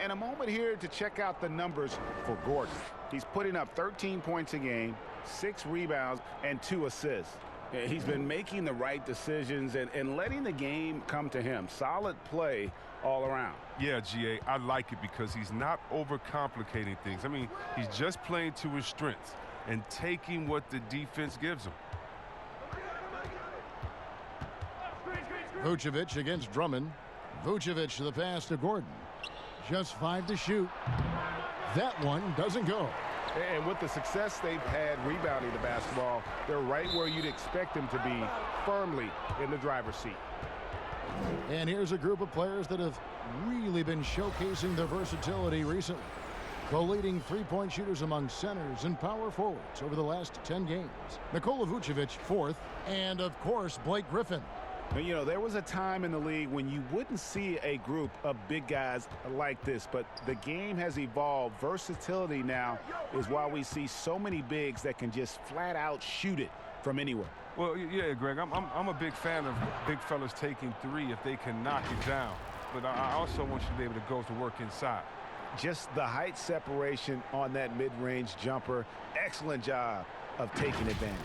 And a moment here to check out the numbers for Gordon. He's putting up 13 points a game, 6 rebounds, and 2 assists. He's been making the right decisions and letting the game come to him. Solid play all around. Yeah, GA, I like it because he's not overcomplicating things. I mean, he's just playing to his strengths and taking what the defense gives him. Vucevic against Drummond. Vucevic the pass to Gordon. Just 5 to shoot. That one doesn't go. And with the success they've had rebounding the basketball, they're right where you'd expect them to be, firmly in the driver's seat. And here's a group of players that have really been showcasing their versatility recently. The leading three-point shooters among centers and power forwards over the last 10 games. Nikola Vucevic, 4th, and of course, Blake Griffin. You know, there was a time in the league when you wouldn't see a group of big guys like this, but the game has evolved. Versatility now is why we see so many bigs that can just flat out shoot it from anywhere. Well, yeah, Greg, I'm a big fan of big fellas taking 3 if they can knock it down. But I also want you to be able to go to work inside. Just the height separation on that mid-range jumper. Excellent job of taking advantage.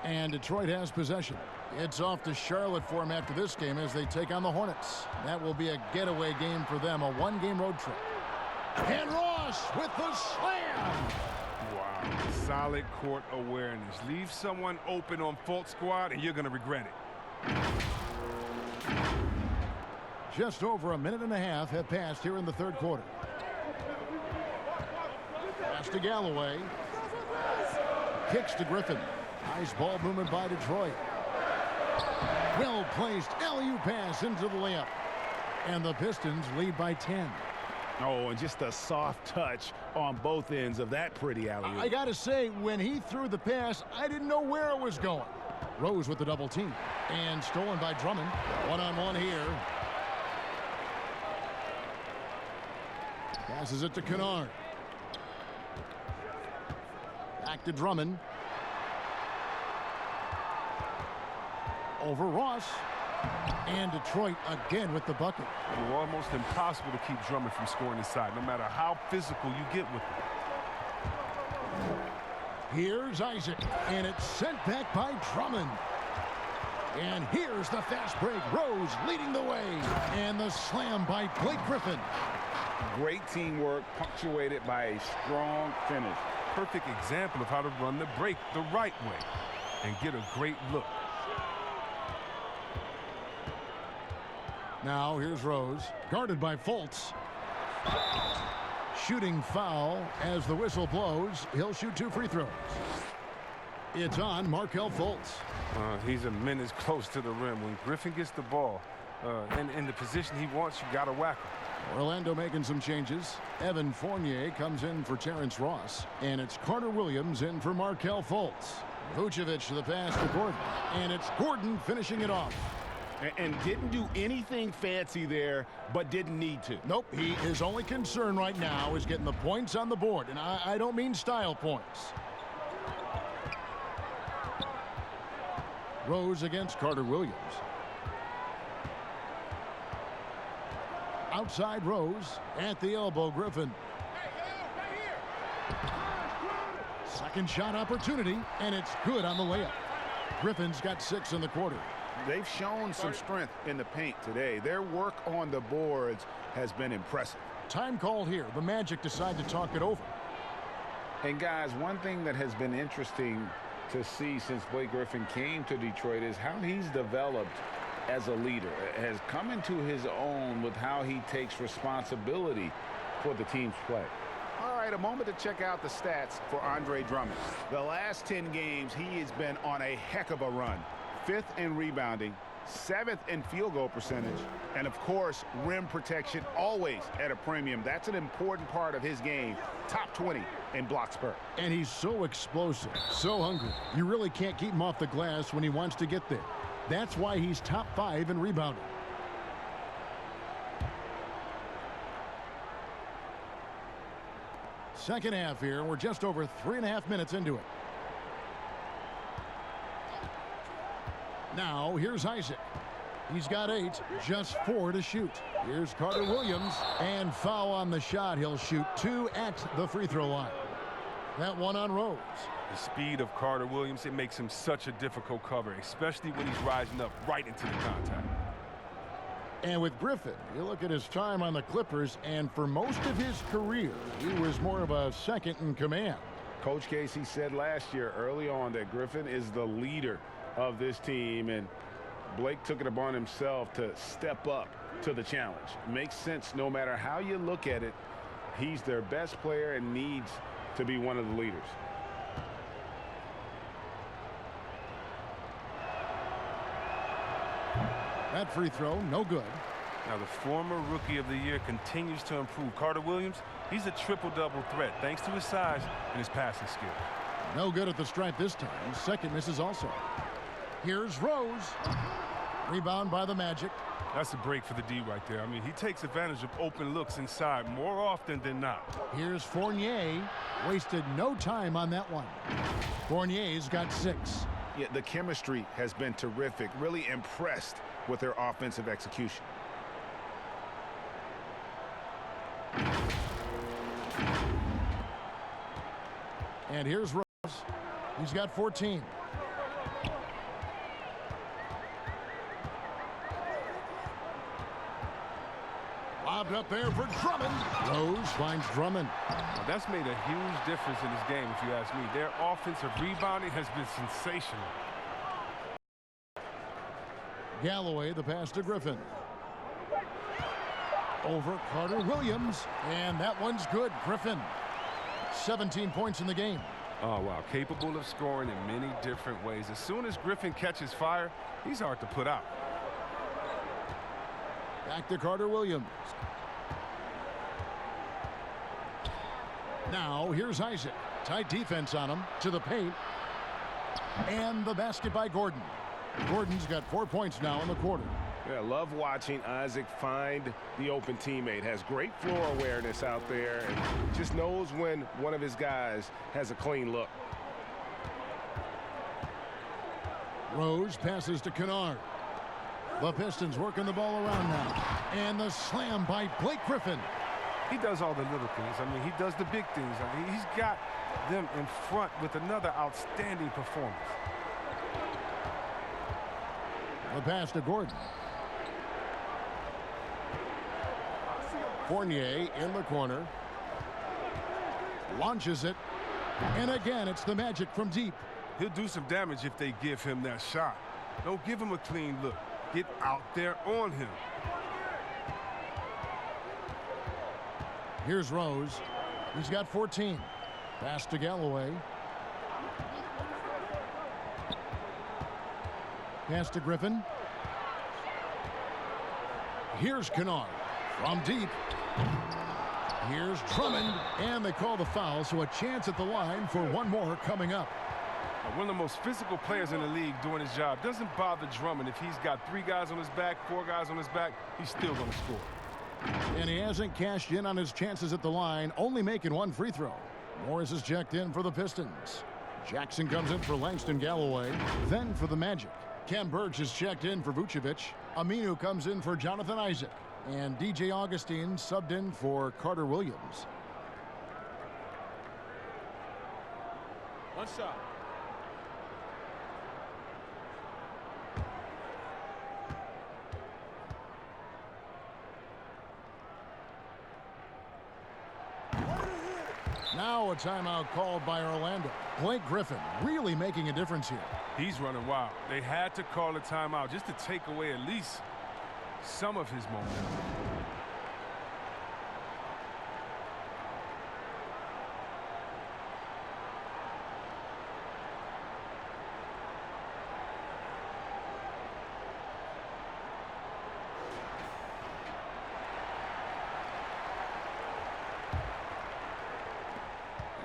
And Detroit has possession. It's off to Charlotte for them after this game as they take on the Hornets. That will be a getaway game for them, a 1-game road trip. And Ross with the slam. Wow, solid court awareness. Leave someone open on Fultz squad and you're going to regret it. Just over a minute and a half have passed here in the third quarter. Pass to Galloway. Kicks to Griffin. Nice ball movement by Detroit. Well-placed alley-oop pass into the layup. And the Pistons lead by 10. Oh, and just a soft touch on both ends of that pretty alley-oop. I got to say, when he threw the pass, I didn't know where it was going. Rose with the double team. And stolen by Drummond. One-on-one here. Passes it to Kennard. Back to Drummond. Over Ross. And Detroit again with the bucket. It's almost impossible to keep Drummond from scoring inside, no matter how physical you get with it. Here's Isaac, and it's sent back by Drummond. And here's the fast break. Rose leading the way. And the slam by Blake Griffin. Great teamwork, punctuated by a strong finish. Perfect example of how to run the break the right way and get a great look. Now here's Rose, guarded by Fultz. Shooting foul as the whistle blows. He'll shoot 2 free throws. It's on Markelle Fultz. He's a minute close to the rim. When Griffin gets the ball in the position he wants, you got to whack him. Orlando making some changes. Evan Fournier comes in for Terrence Ross. And it's Carter Williams in for Markelle Fultz. Vucevic to the pass to Gordon. And it's Gordon finishing it off. And didn't do anything fancy there, but didn't need to. Nope, his only concern right now is getting the points on the board. And I don't mean style points. Rose against Carter Williams. Outside Rose, at the elbow Griffin. Second shot opportunity, and it's good on the layup. Griffin's got 6 in the quarter. They've shown some strength in the paint today. Their work on the boards has been impressive. Time called here. The Magic decide to talk it over. And guys, one thing that has been interesting to see since Blake Griffin came to Detroit is how he's developed as a leader, has come into his own with how he takes responsibility for the team's play. All right, a moment to check out the stats for Andre Drummond. The last 10 games, he has been on a heck of a run. 5th in rebounding, 7th in field goal percentage, and of course, rim protection always at a premium. That's an important part of his game. Top 20 in block spurt. And he's so explosive, so hungry. You really can't keep him off the glass when he wants to get there. That's why he's top 5 in rebounding. Second half here. We're just over 3.5 minutes into it. Now, here's Isaac. He's got 8, just 4 to shoot. Here's Carter Williams, and foul on the shot. He'll shoot 2 at the free throw line. That one on Rose. The speed of Carter Williams, it makes him such a difficult cover, especially when he's rising up right into the contact. And with Griffin, you look at his time on the Clippers, and for most of his career, he was more of a second in command. Coach Casey said last year early on that Griffin is the leader of this team, and Blake took it upon himself to step up to the challenge. Makes sense no matter how you look at it. He's their best player and needs to be one of the leaders. That free throw, no good. Now, the former Rookie of the Year continues to improve. Carter Williams, he's a triple-double threat thanks to his size and his passing skill. No good at the stripe this time. Second misses also. Here's Rose. Rebound by the Magic. That's a break for the D right there. I mean, he takes advantage of open looks inside more often than not. Here's Fournier. Wasted no time on that one. Fournier's got 6. Yeah, the chemistry has been terrific. Really impressed with their offensive execution. And here's Rose. He's got 14. Lobbed up there for Drummond. Rose finds Drummond. Well, that's made a huge difference in this game, if you ask me. Their offensive rebounding has been sensational. Galloway, the pass to Griffin. Over Carter Williams, and that one's good. Griffin, 17 points in the game. Oh, wow. Capable of scoring in many different ways. As soon as Griffin catches fire, he's hard to put out. Back to Carter Williams. Now, here's Isaac. Tight defense on him. To the paint. And the basket by Gordon. Gordon's got 4 points now in the quarter. Yeah, love watching Isaac find the open teammate. Has great floor awareness out there and just knows when one of his guys has a clean look. Rose passes to Kennard. The Pistons working the ball around now. And the slam by Blake Griffin. He does all the little things. I mean, he does the big things. He's got them in front with another outstanding performance. The pass to Gordon. Fournier in the corner. Launches it. And again, it's the Magic from deep. He'll do some damage if they give him that shot. Don't give him a clean look. Get out there on him. Here's Rose. He's got 14. Pass to Galloway. Pass to Griffin. Here's Kennard from deep. Here's Drummond, and they call the foul, so a chance at the line for one more coming up. One of the most physical players in the league doing his job. Doesn't bother Drummond. If he's got 3 guys on his back, 4 guys on his back, he's still going to score. And he hasn't cashed in on his chances at the line, only making 1 free throw. Morris is checked in for the Pistons. Jackson comes in for Langston Galloway, then for the Magic. Kem Birch is checked in for Vucevic. Aminu comes in for Jonathan Isaac. And DJ Augustine subbed in for Carter Williams. One shot. Now a timeout called by Orlando. Blake Griffin really making a difference here. He's running wild. They had to call a timeout just to take away at least some of his momentum.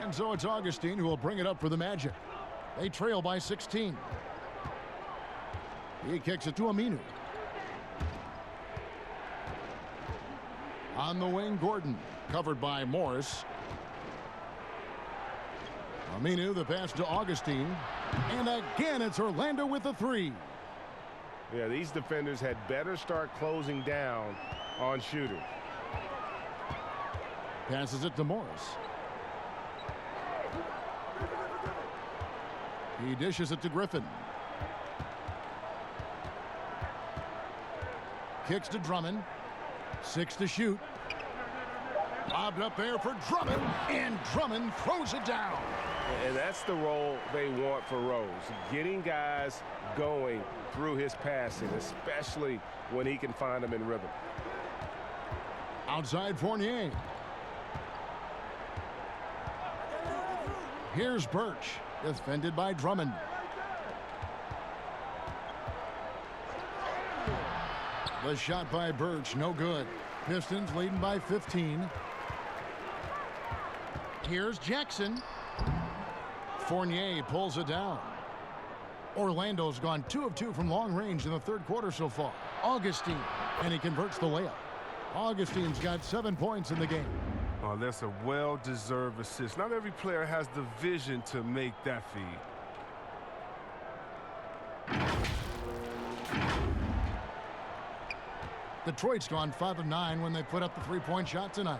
And so it's Augustine who will bring it up for the Magic. They trail by 16. He kicks it to Aminu. On the wing, Gordon, covered by Morris. Aminu, the pass to Augustine. And again, it's Orlando with the 3. Yeah, these defenders had better start closing down on shooters. Passes it to Morris. He dishes it to Griffin. Kicks to Drummond. 6 to shoot. Lobbed up there for Drummond, and Drummond throws it down. And that's the role they want for Rose, getting guys going through his passing, especially when he can find them in rhythm. Outside Fournier. Here's Birch, defended by Drummond. The shot by Birch, no good. Pistons leading by 15. Here's Jackson. Fournier pulls it down. Orlando's gone 2 of 2 from long range in the 3rd quarter so far. Augustine, and he converts the layup. Augustine's got 7 points in the game. Oh, that's a well-deserved assist. Not every player has the vision to make that feed. Detroit's gone 5 of 9 when they put up the 3-point shot tonight.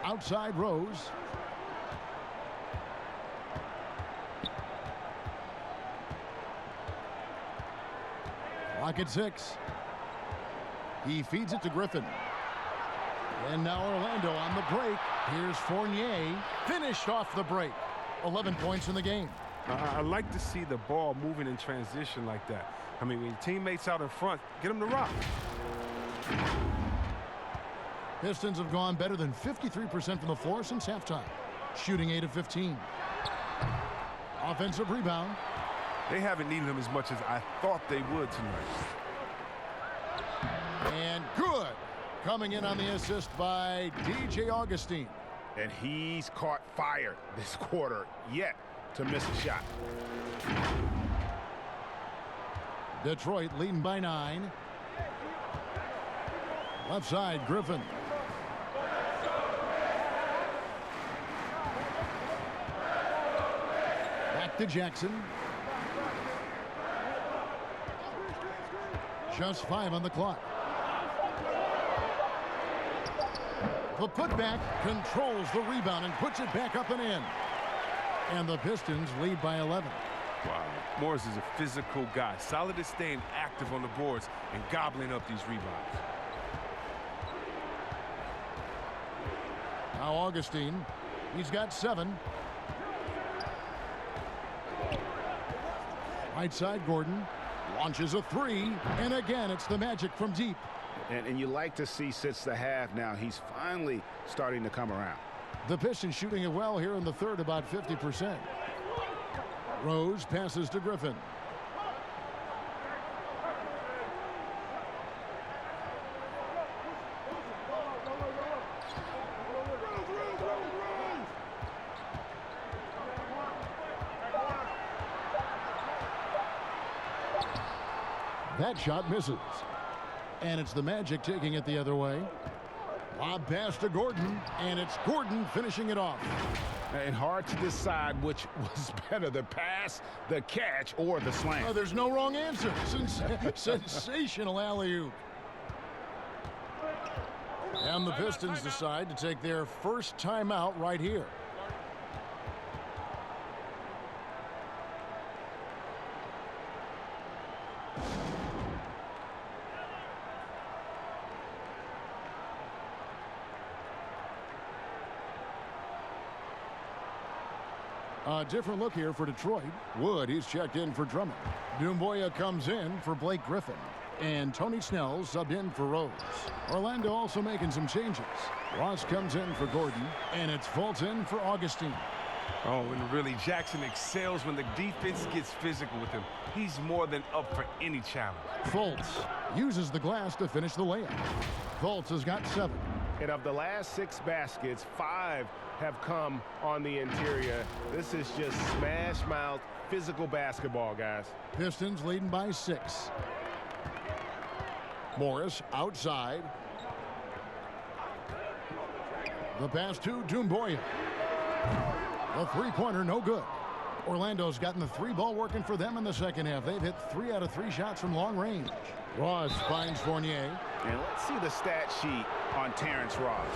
Outside Rose. Clock at 6. He feeds it to Griffin. And now Orlando on the break. Here's Fournier, finished off the break. 11 points in the game. I like to see the ball moving in transition like that. I mean, when your teammates out in front, get them to rock. Pistons have gone better than 53% from the floor since halftime, shooting 8 of 15. Offensive rebound. They haven't needed him as much as I thought they would tonight. And good. Coming in on the assist by DJ Augustine. And he's caught fire this quarter yet to miss a shot. Detroit leading by 9. Left side, Griffin. Back to Jackson. Just 5 on the clock. The putback controls the rebound and puts it back up and in. And the Pistons lead by 11. Wow. Morris is a physical guy. Solid at staying active on the boards and gobbling up these rebounds. Now Augustine. He's got 7. Right side, Gordon. Launches a 3. And again, it's the Magic from deep. And you like to see since the half now, he's finally starting to come around. The Pistons shooting it well here in the third, about 50%. Rose passes to Griffin. That shot misses. And it's the Magic taking it the other way. Lob pass to Gordon, and it's Gordon finishing it off. And hard to decide which was better, the pass, the catch, or the slam. Oh, there's no wrong answer. Sensational alley-oop. And the Pistons decide to take their first timeout right here. A different look here for Detroit. Wood, he's checked in for Drummond. Doumbouya comes in for Blake Griffin. And Tony Snell subbed in for Rose. Orlando also making some changes. Ross comes in for Gordon. And it's Fultz in for Augustine. Oh, and really, Jackson excels when the defense gets physical with him. He's more than up for any challenge. Fultz uses the glass to finish the layup. Fultz has got 7. And of the last 6 baskets, 5 have come on the interior. This is just smash mouth physical basketball, guys. Pistons leading by 6. Morris outside. The pass to Doumbouya. The three-pointer no good. Orlando's gotten the 3-ball working for them in the second half. They've hit 3 out of 3 shots from long range. Ross finds Fournier. And let's see the stat sheet on Terrence Ross.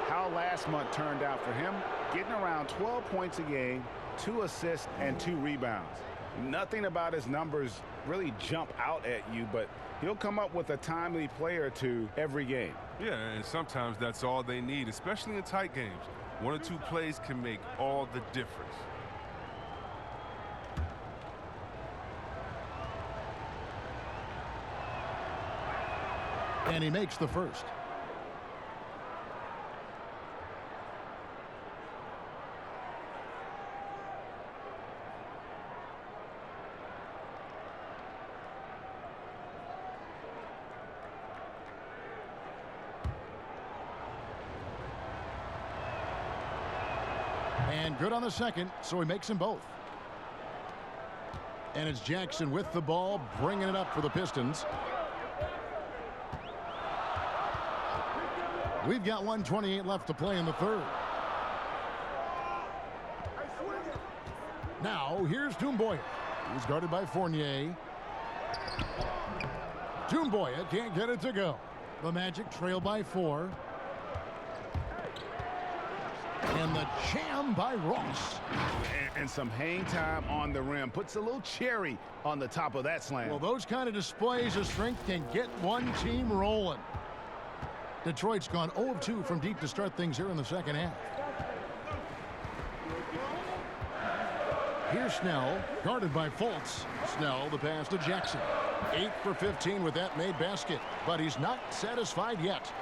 How last month turned out for him, getting around 12 points a game, 2 assists, and 2 rebounds. Nothing about his numbers really jump out at you, but he'll come up with a timely play or 2 every game. Yeah, and sometimes that's all they need, especially in tight games. 1 or 2 plays can make all the difference. And he makes the first. And good on the second, so he makes them both. And it's Jackson with the ball, bringing it up for the Pistons. We've got 1:28 left to play in the third. Now, here's Doumbouya. He's guarded by Fournier. Doumbouya can't get it to go. The Magic trail by 4. And the jam by Ross. And some hang time on the rim. Puts a little cherry on the top of that slam. Well, those kind of displays of strength can get one team rolling. Detroit's gone 0 of 2 from deep to start things here in the second half. Here's Snell, guarded by Fultz. Snell, the pass to Jackson. 8 for 15 with that made basket, but he's not satisfied yet.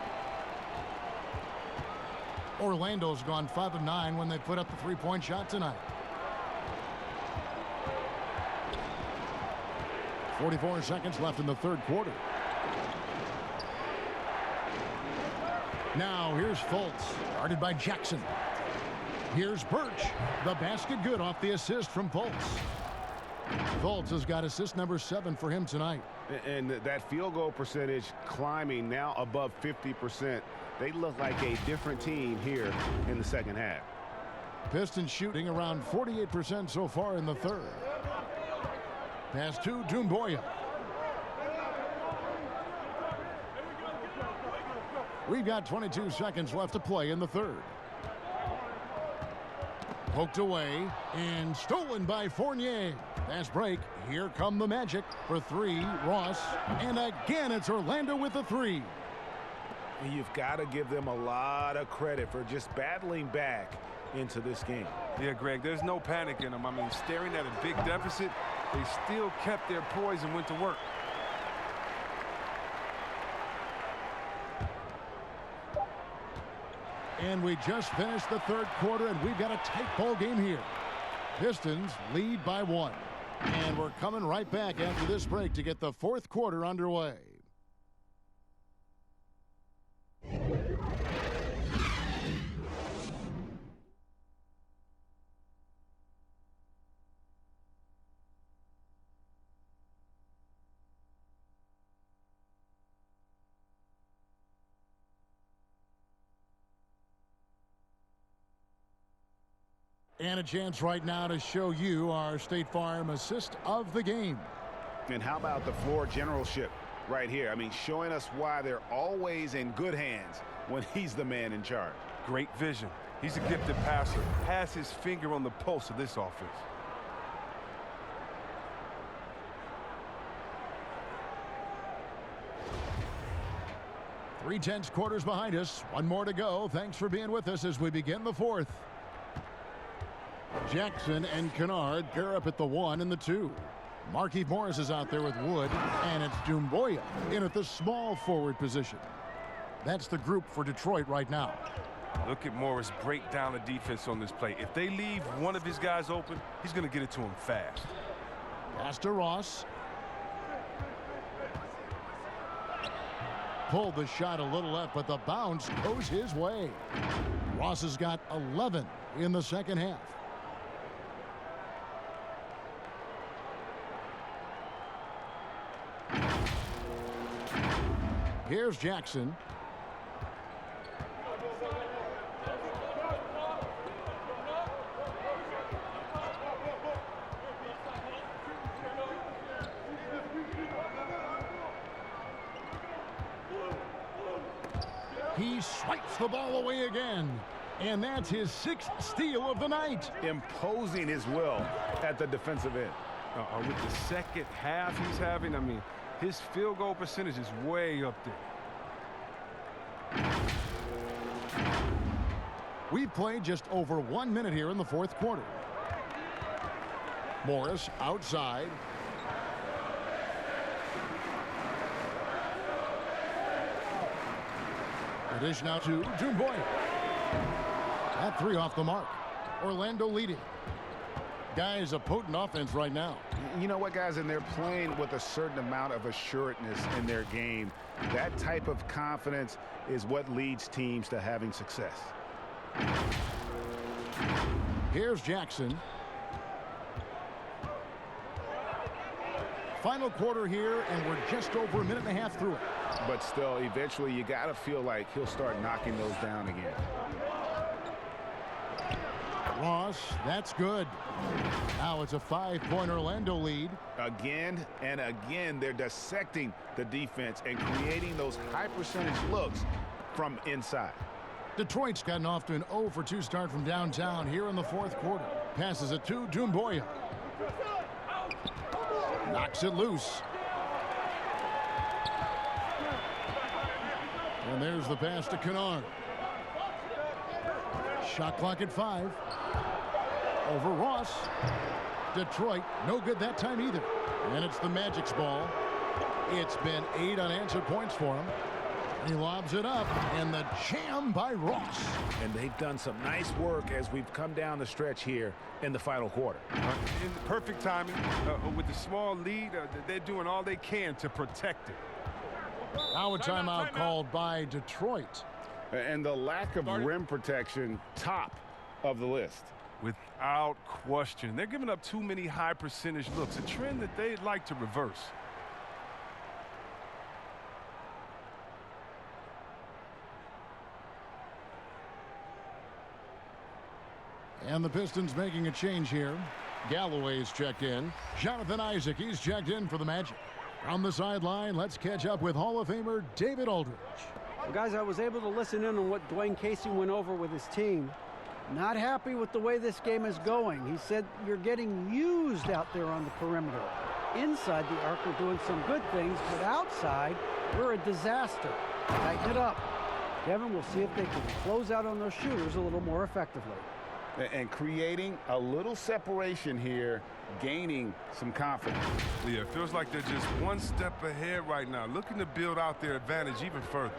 Orlando's gone 5 of 9 when they put up the three-point shot tonight. 44 seconds left in the third quarter. Now here's Fultz, guarded by Jackson. Here's Birch. The basket good off the assist from Fultz. Fultz has got assist number 7 for him tonight. And that field goal percentage climbing now above 50%. They look like a different team here in the second half. Pistons shooting around 48% so far in the third. Pass to Doumbouya. We've got 22 seconds left to play in the third. Poked away and stolen by Fournier. Fast break. Here come the Magic for three. Ross. And again, it's Orlando with the three. You've got to give them a lot of credit for just battling back into this game. Yeah, Greg, there's no panic in them. I mean, staring at a big deficit, they still kept their poise and went to work. And we just finished the third quarter, and we've got a tight ball game here. Pistons lead by 1. And we're coming right back after this break to get the fourth quarter underway. And a chance right now to show you our State Farm assist of the game. And how about the floor generalship right here? I mean, showing us why they're always in good hands when he's the man in charge. Great vision. He's a gifted passer. Has his finger on the pulse of this offense. Three-tenths quarters behind us. One more to go. Thanks for being with us as we begin the fourth. Jackson and Kennard pair up at the 1 and the 2. Markieff Morris is out there with Wood, and it's Doumbouya in at the small forward position. That's the group for Detroit right now. Look at Morris break down the defense on this play. If they leave one of his guys open, he's going to get it to him fast. Pass to Ross. Pulled the shot a little left, but the bounce goes his way. Ross has got 11 in the second half. Here's Jackson. He swipes the ball away again. And that's his 6th steal of the night. Imposing his will at the defensive end. With the second half he's having, I mean, his field goal percentage is way up there. We've played just over 1 minute here in the fourth quarter. Morris outside. The dish now to Doumbouya. That 3 off the mark. Orlando leading. Guys, a potent offense right now. You know what, guys? And they're playing with a certain amount of assuredness in their game. That type of confidence is what leads teams to having success. Here's Jackson. Final quarter here, and we're just over a minute and a half through it. But still, eventually, you got to feel like he'll start knocking those down again. Ross, that's good. Now it's a 5-point Orlando lead. Again and again, they're dissecting the defense and creating those high percentage looks from inside. Detroit's gotten off to an 0 for 2 start from downtown here in the fourth quarter. Passes it to Doumbouya. Knocks it loose. And there's the pass to Kennard. Shot clock at 5. Over Ross. Detroit, no good that time either. And it's the Magic's ball. It's been 8 unanswered points for him. He lobs it up, and the jam by Ross. And they've done some nice work as we've come down the stretch here in the final quarter. In the perfect timing, with the small lead, they're doing all they can to protect it. Now a timeout called by Detroit. And the lack of rim protection, top of the list. Without question. They're giving up too many high percentage looks, a trend that they'd like to reverse. And the Pistons making a change here. Galloway's checked in. Jonathan Isaac, he's checked in for the Magic. On the sideline, let's catch up with Hall of Famer David Aldridge. Well, guys, I was able to listen in on what Dwayne Casey went over with his team. Not happy with the way this game is going. He said you're getting used out there on the perimeter. Inside the arc, we're doing some good things, but outside, we're a disaster. Tighten it up. Kevin, we'll see if they can close out on those shooters a little more effectively. And creating a little separation here, gaining some confidence. Yeah, it feels like they're just one step ahead right now, looking to build out their advantage even further.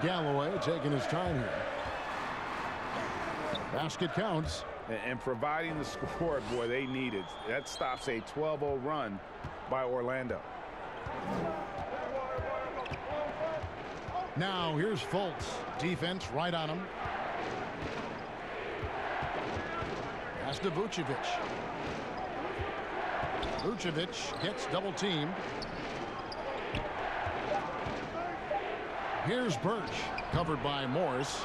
Galloway taking his time here. Basket counts. And providing the score, boy, they needed. That stops a 12-0 run by Orlando. Now here's Fultz. Defense right on him. Pass to Vucevic. Vucevic gets double teamed. Here's Birch, covered by Morris.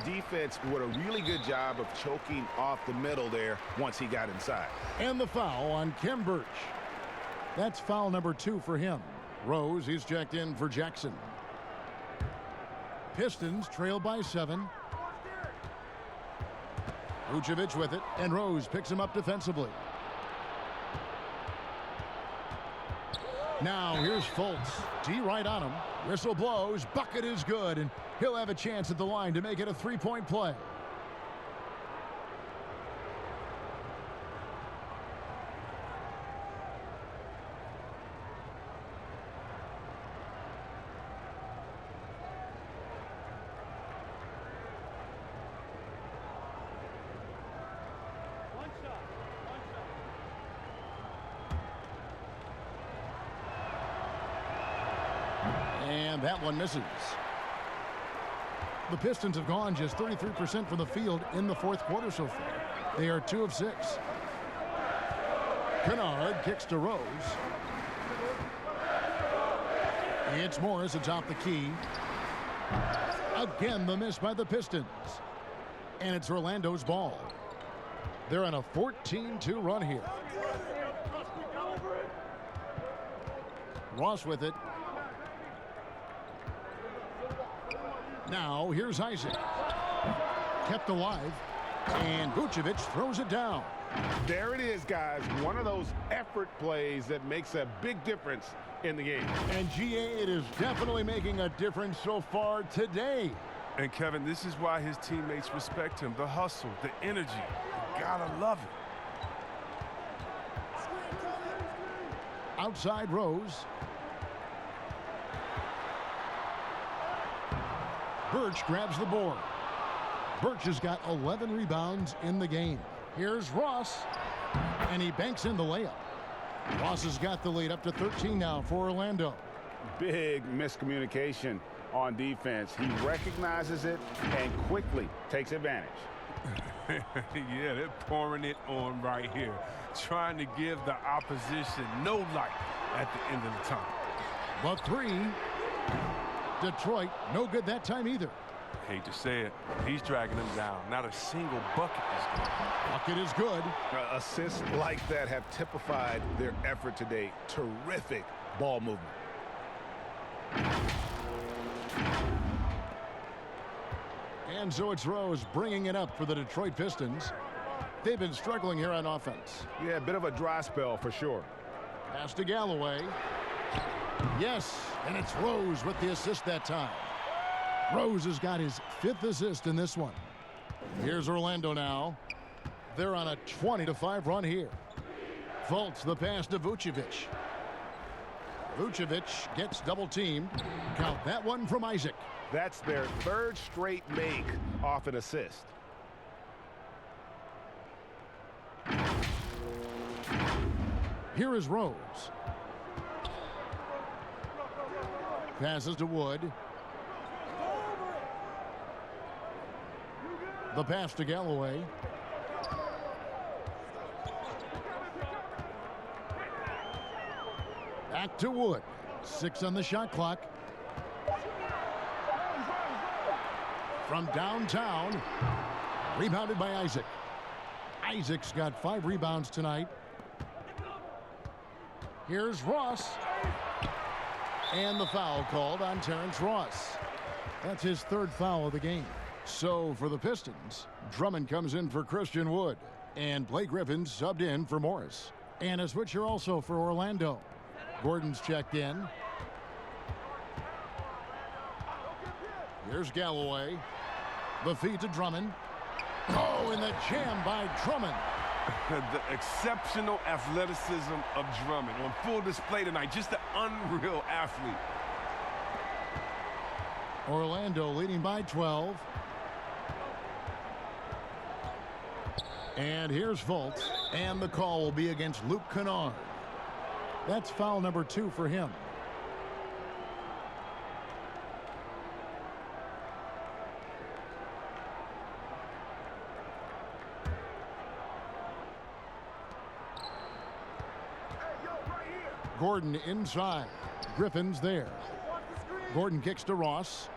The defense did a really good job of choking off the middle there once he got inside. And the foul on Khem Birch. That's foul number 2 for him. Rose, he's checked in for Jackson. Pistons trail by 7. Vucevic with it, and Rose picks him up defensively. Now here's Fultz. D right on him. Whistle blows. Bucket is good, and he'll have a chance at the line to make it a 3-point play. And that one misses. The Pistons have gone just 33% from the field in the fourth quarter so far. They are 2 of 6. Kennard kicks to Rose. It's Morris atop the key. Again, the miss by the Pistons. And it's Orlando's ball. They're on a 14-2 run here. Ross with it. Now, here's Isaac. Kept alive. And Vucevic throws it down. There it is, guys. One of those effort plays that makes a big difference in the game. And GA, it is definitely making a difference so far today. And Kevin, this is why his teammates respect him. The hustle, the energy. You gotta love it. Outside Rose. Birch grabs the board. Birch has got 11 rebounds in the game. Here's Ross, and he banks in the layup. Ross has got the lead up to 13 now for Orlando. Big miscommunication on defense. He recognizes it and quickly takes advantage. Yeah, they're pouring it on right here, trying to give the opposition no light at the end of the tunnel. But 3. Detroit, no good that time either. Hate to say it, he's dragging them down. Not a single bucket this game. Bucket is good. Assists like that have typified their effort today. Terrific ball movement. And so it's Rose bringing it up for the Detroit Pistons. They've been struggling here on offense. Yeah, a bit of a dry spell for sure. Pass to Galloway. Yes, and it's Rose with the assist that time. Rose has got his 5th assist in this one. Here's Orlando now. They're on a 20-5 run here. Fultz the pass to Vucevic. Vucevic gets double teamed. Count that one from Isaac. That's their 3rd straight make off an assist. Here is Rose. Passes to Wood. The pass to Galloway. Back to Wood. 6 on the shot clock. from downtown. Rebounded by Isaac. Isaac's got 5 rebounds tonight. Here's Ross. And the foul called on Terrence Ross. That's his 3rd foul of the game. So for the Pistons, Drummond comes in for Christian Wood. And Blake Griffin's subbed in for Morris. And a switcher also for Orlando. Gordon's checked in. Here's Galloway. The feed to Drummond. Oh, and the jam by Drummond. The exceptional athleticism of Drummond on full display tonight. Just an unreal athlete. Orlando leading by 12. And here's Fultz. And the call will be against Luke Kennard. That's foul number 2 for him. Gordon inside. Griffin's there. Gordon kicks to Ross.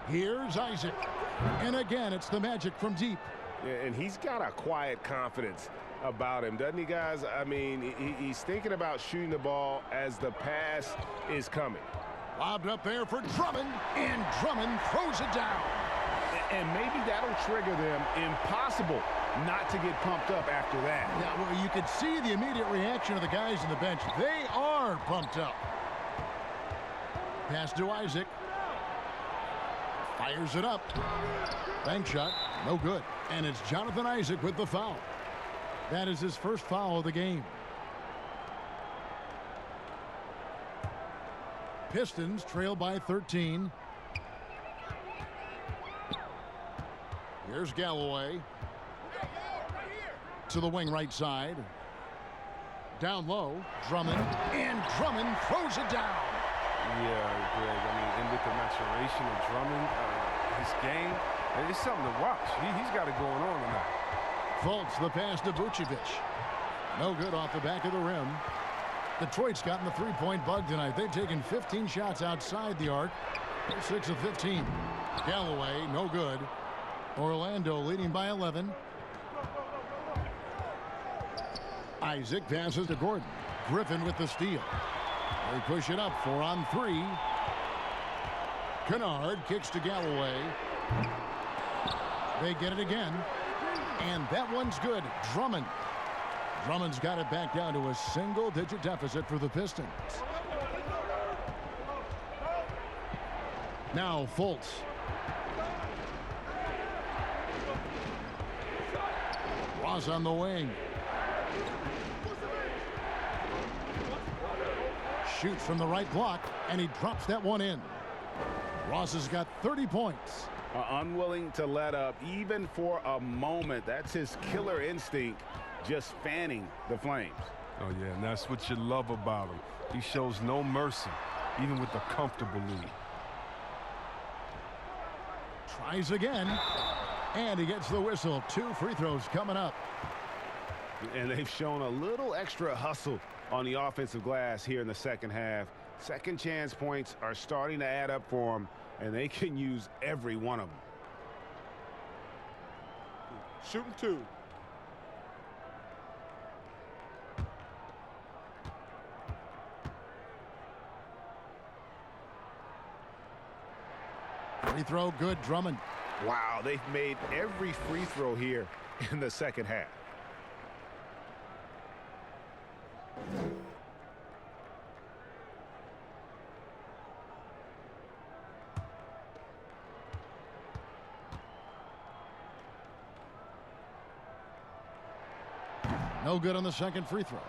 Here's Isaac. And again, it's the Magic from deep. Yeah, and he's got a quiet confidence about him, doesn't he, guys? I mean, he's thinking about shooting the ball as the pass is coming. Lobbed up there for Drummond, and Drummond throws it down. And maybe that'll trigger them. Impossible not to get pumped up after that. Yeah, well, you could see the immediate reaction of the guys on the bench. They are pumped up. Pass to Isaac. Fires it up. Bank shot, no good. And it's Jonathan Isaac with the foul. That is his 1st foul of the game. Pistons trail by 13. Here's Galloway. To the wing right side. Down low, Drummond. And Drummond throws it down. Yeah, Greg. I mean, and with the maturation of Drummond, his game, it's something to watch. He's got it going on tonight. Fultz, the pass to Vucevic. No good off the back of the rim. Detroit's gotten the 3-point bug tonight. They've taken 15 shots outside the arc. They're 6 of 15. Galloway, no good. Orlando leading by 11. Isaac passes to Gordon. Griffin with the steal. They push it up 4 on 3. Kennard kicks to Galloway. They get it again. And that one's good. Drummond. Drummond's got it back down to a single-digit deficit for the Pistons. Now Fultz. Ross on the wing. Shoots from the right block, and he drops that one in. Ross has got 30 points. Unwilling to let up, even for a moment. That's his killer instinct, just fanning the flames. Oh, yeah, and that's what you love about him. He shows no mercy, even with a comfortable lead. Tries again, and he gets the whistle. 2 free throws coming up. And they've shown a little extra hustle on the offensive glass here in the second half. Second chance points are starting to add up for them, and they can use every one of them. Shooting 2. Free throw good, Drummond. Wow, they've made every free throw here in the second half. No good on the second free throw.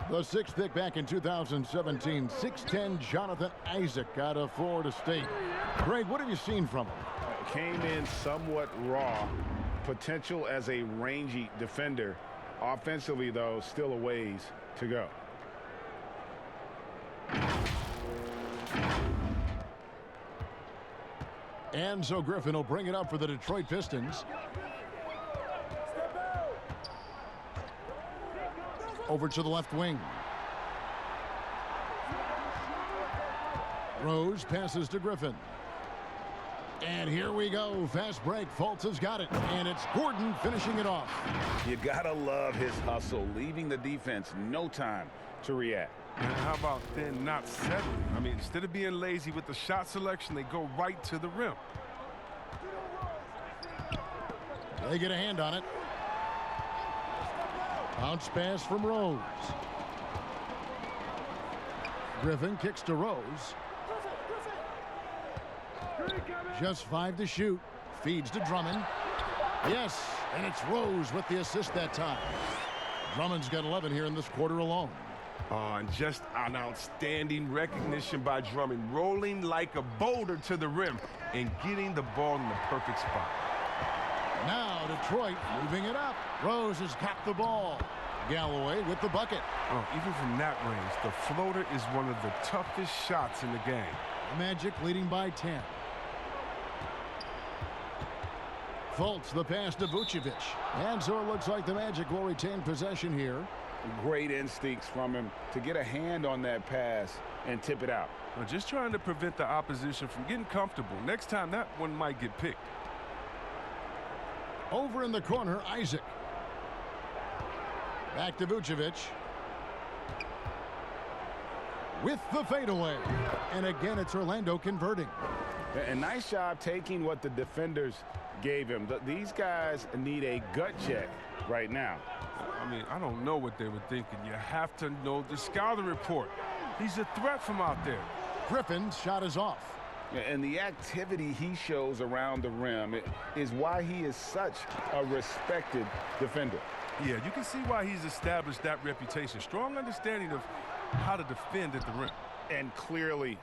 The 6th pick back in 2017, 6'10" Jonathan Isaac out of Florida State. Greg, what have you seen from him? Came in somewhat raw. Potential as a rangy defender. Offensively, though, still a ways to go. And so Griffin will bring it up for the Detroit Pistons. Over to the left wing. Rose passes to Griffin. And here we go. Fast break. Fultz has got it. And it's Gordon finishing it off. You gotta love his hustle, leaving the defense no time to react. And how about then not settling? I mean, instead of being lazy with the shot selection, they go right to the rim. They get a hand on it. Bounce pass from Rose. Griffin kicks to Rose. Just 5 to shoot. Feeds to Drummond. Yes, and it's Rose with the assist that time. Drummond's got 11 here in this quarter alone. And just an outstanding recognition by Drummond, rolling like a boulder to the rim and getting the ball in the perfect spot. Now Detroit moving it up. Rose has got the ball. Galloway with the bucket. Oh, even from that range, the floater is one of the toughest shots in the game. Magic leading by 10. Fultz the pass to Vucevic. And so it looks like the Magic will retain possession here. Great instincts from him to get a hand on that pass and tip it out. Well, just trying to prevent the opposition from getting comfortable. Next time, that one might get picked. Over in the corner, Isaac. Back to Vucevic. With the fadeaway. And again, it's Orlando converting. A nice job taking what the defenders gave him. These guys need a gut check right now. I mean, I don't know what they were thinking. You have to know the scouting report. He's a threat from out there. Griffin's shot is off. And the activity he shows around the rim is why he is such a respected defender. Yeah, you can see why he's established that reputation. Strong understanding of how to defend at the rim. And clearly,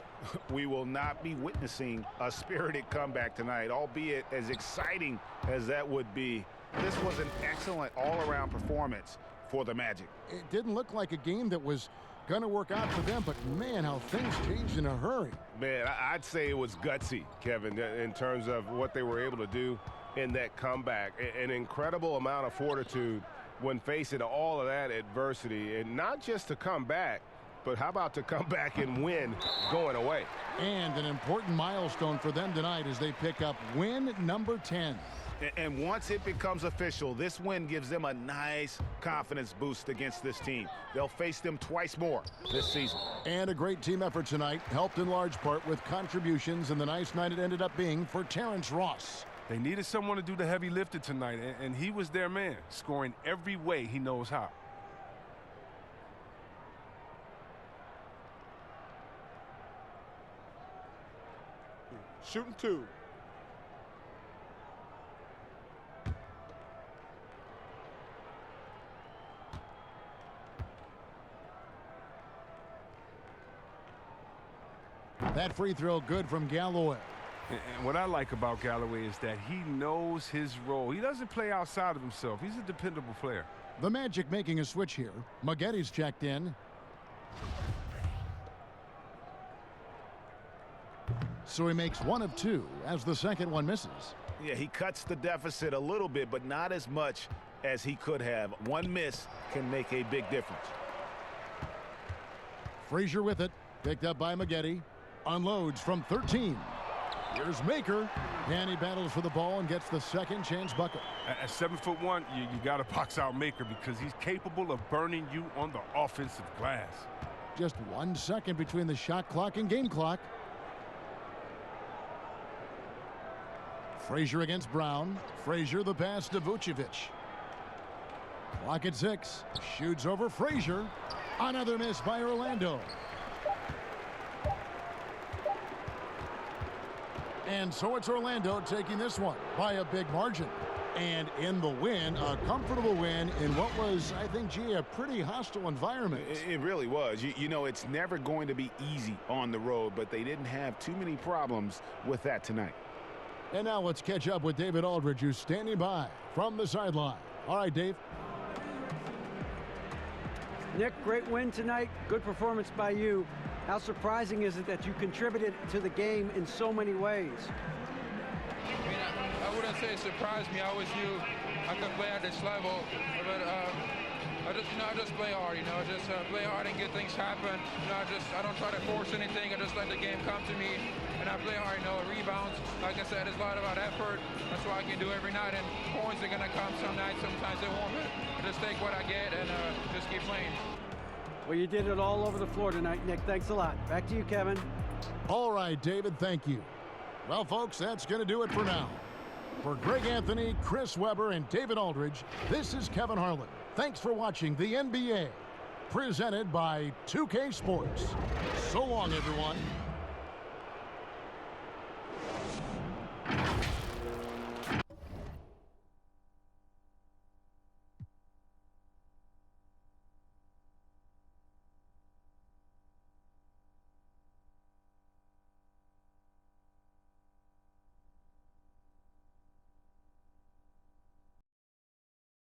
we will not be witnessing a spirited comeback tonight, albeit as exciting as that would be. This was an excellent all-around performance for the Magic. It didn't look like a game that was going to work out for them, but man, how things changed in a hurry. Man, I'd say it was gutsy, Kevin, in terms of what they were able to do in that comeback. An incredible amount of fortitude when facing all of that adversity, and not just to come back, but how about to come back and win going away? And an important milestone for them tonight as they pick up win number 10. And once it becomes official, this win gives them a nice confidence boost against this team. They'll face them twice more this season. And a great team effort tonight, helped in large part with contributions, and the nice night it ended up being for Terrence Ross. They needed someone to do the heavy lifting tonight, and he was their man, scoring every way he knows how. Shooting 2. That free throw good from Galloway. And what I like about Galloway is that he knows his role. He doesn't play outside of himself. He's a dependable player. The Magic making a switch here. Maggetti's checked in. So he makes 1 of 2 as the second one misses. Yeah, he cuts the deficit a little bit, but not as much as he could have. One miss can make a big difference. Frazier with it. Picked up by Maggetti. Unloads from 13. Here's Maker. And he battles for the ball and gets the second chance bucket. At 7'1", you got to box out Maker because he's capable of burning you on the offensive glass. Just 1 second between the shot clock and game clock. Frazier against Brown. Frazier the pass to Vucevic. Clock at 6. Shoots over Frazier. Another miss by Orlando. And so it's Orlando taking this one by a big margin. And in the win, a comfortable win in what was, I think, gee, a pretty hostile environment. It really was. You know, it's never going to be easy on the road, but they didn't have too many problems with that tonight. And now let's catch up with David Aldridge, who's standing by from the sideline. All right, Dave. Nick, great win tonight. Good performance by you. How surprising is it that you contributed to the game in so many ways? I mean, I wouldn't say it surprised me. I always knew I could play at this level. But I just play hard, just play hard and get things happen. I don't try to force anything. I just let the game come to me, and I play hard. Rebounds, like I said, it's a lot about effort. That's what I can do every night, and points are gonna come some nights. Sometimes they won't. I just take what I get and just keep playing. Well, you did it all over the floor tonight, Nick. Thanks a lot. Back to you, Kevin. All right, David, thank you. Well, folks, that's going to do it for now. For Greg Anthony, Chris Webber, and David Aldridge, this is Kevin Harlan. Thanks for watching the NBA, presented by 2K Sports. So long, everyone.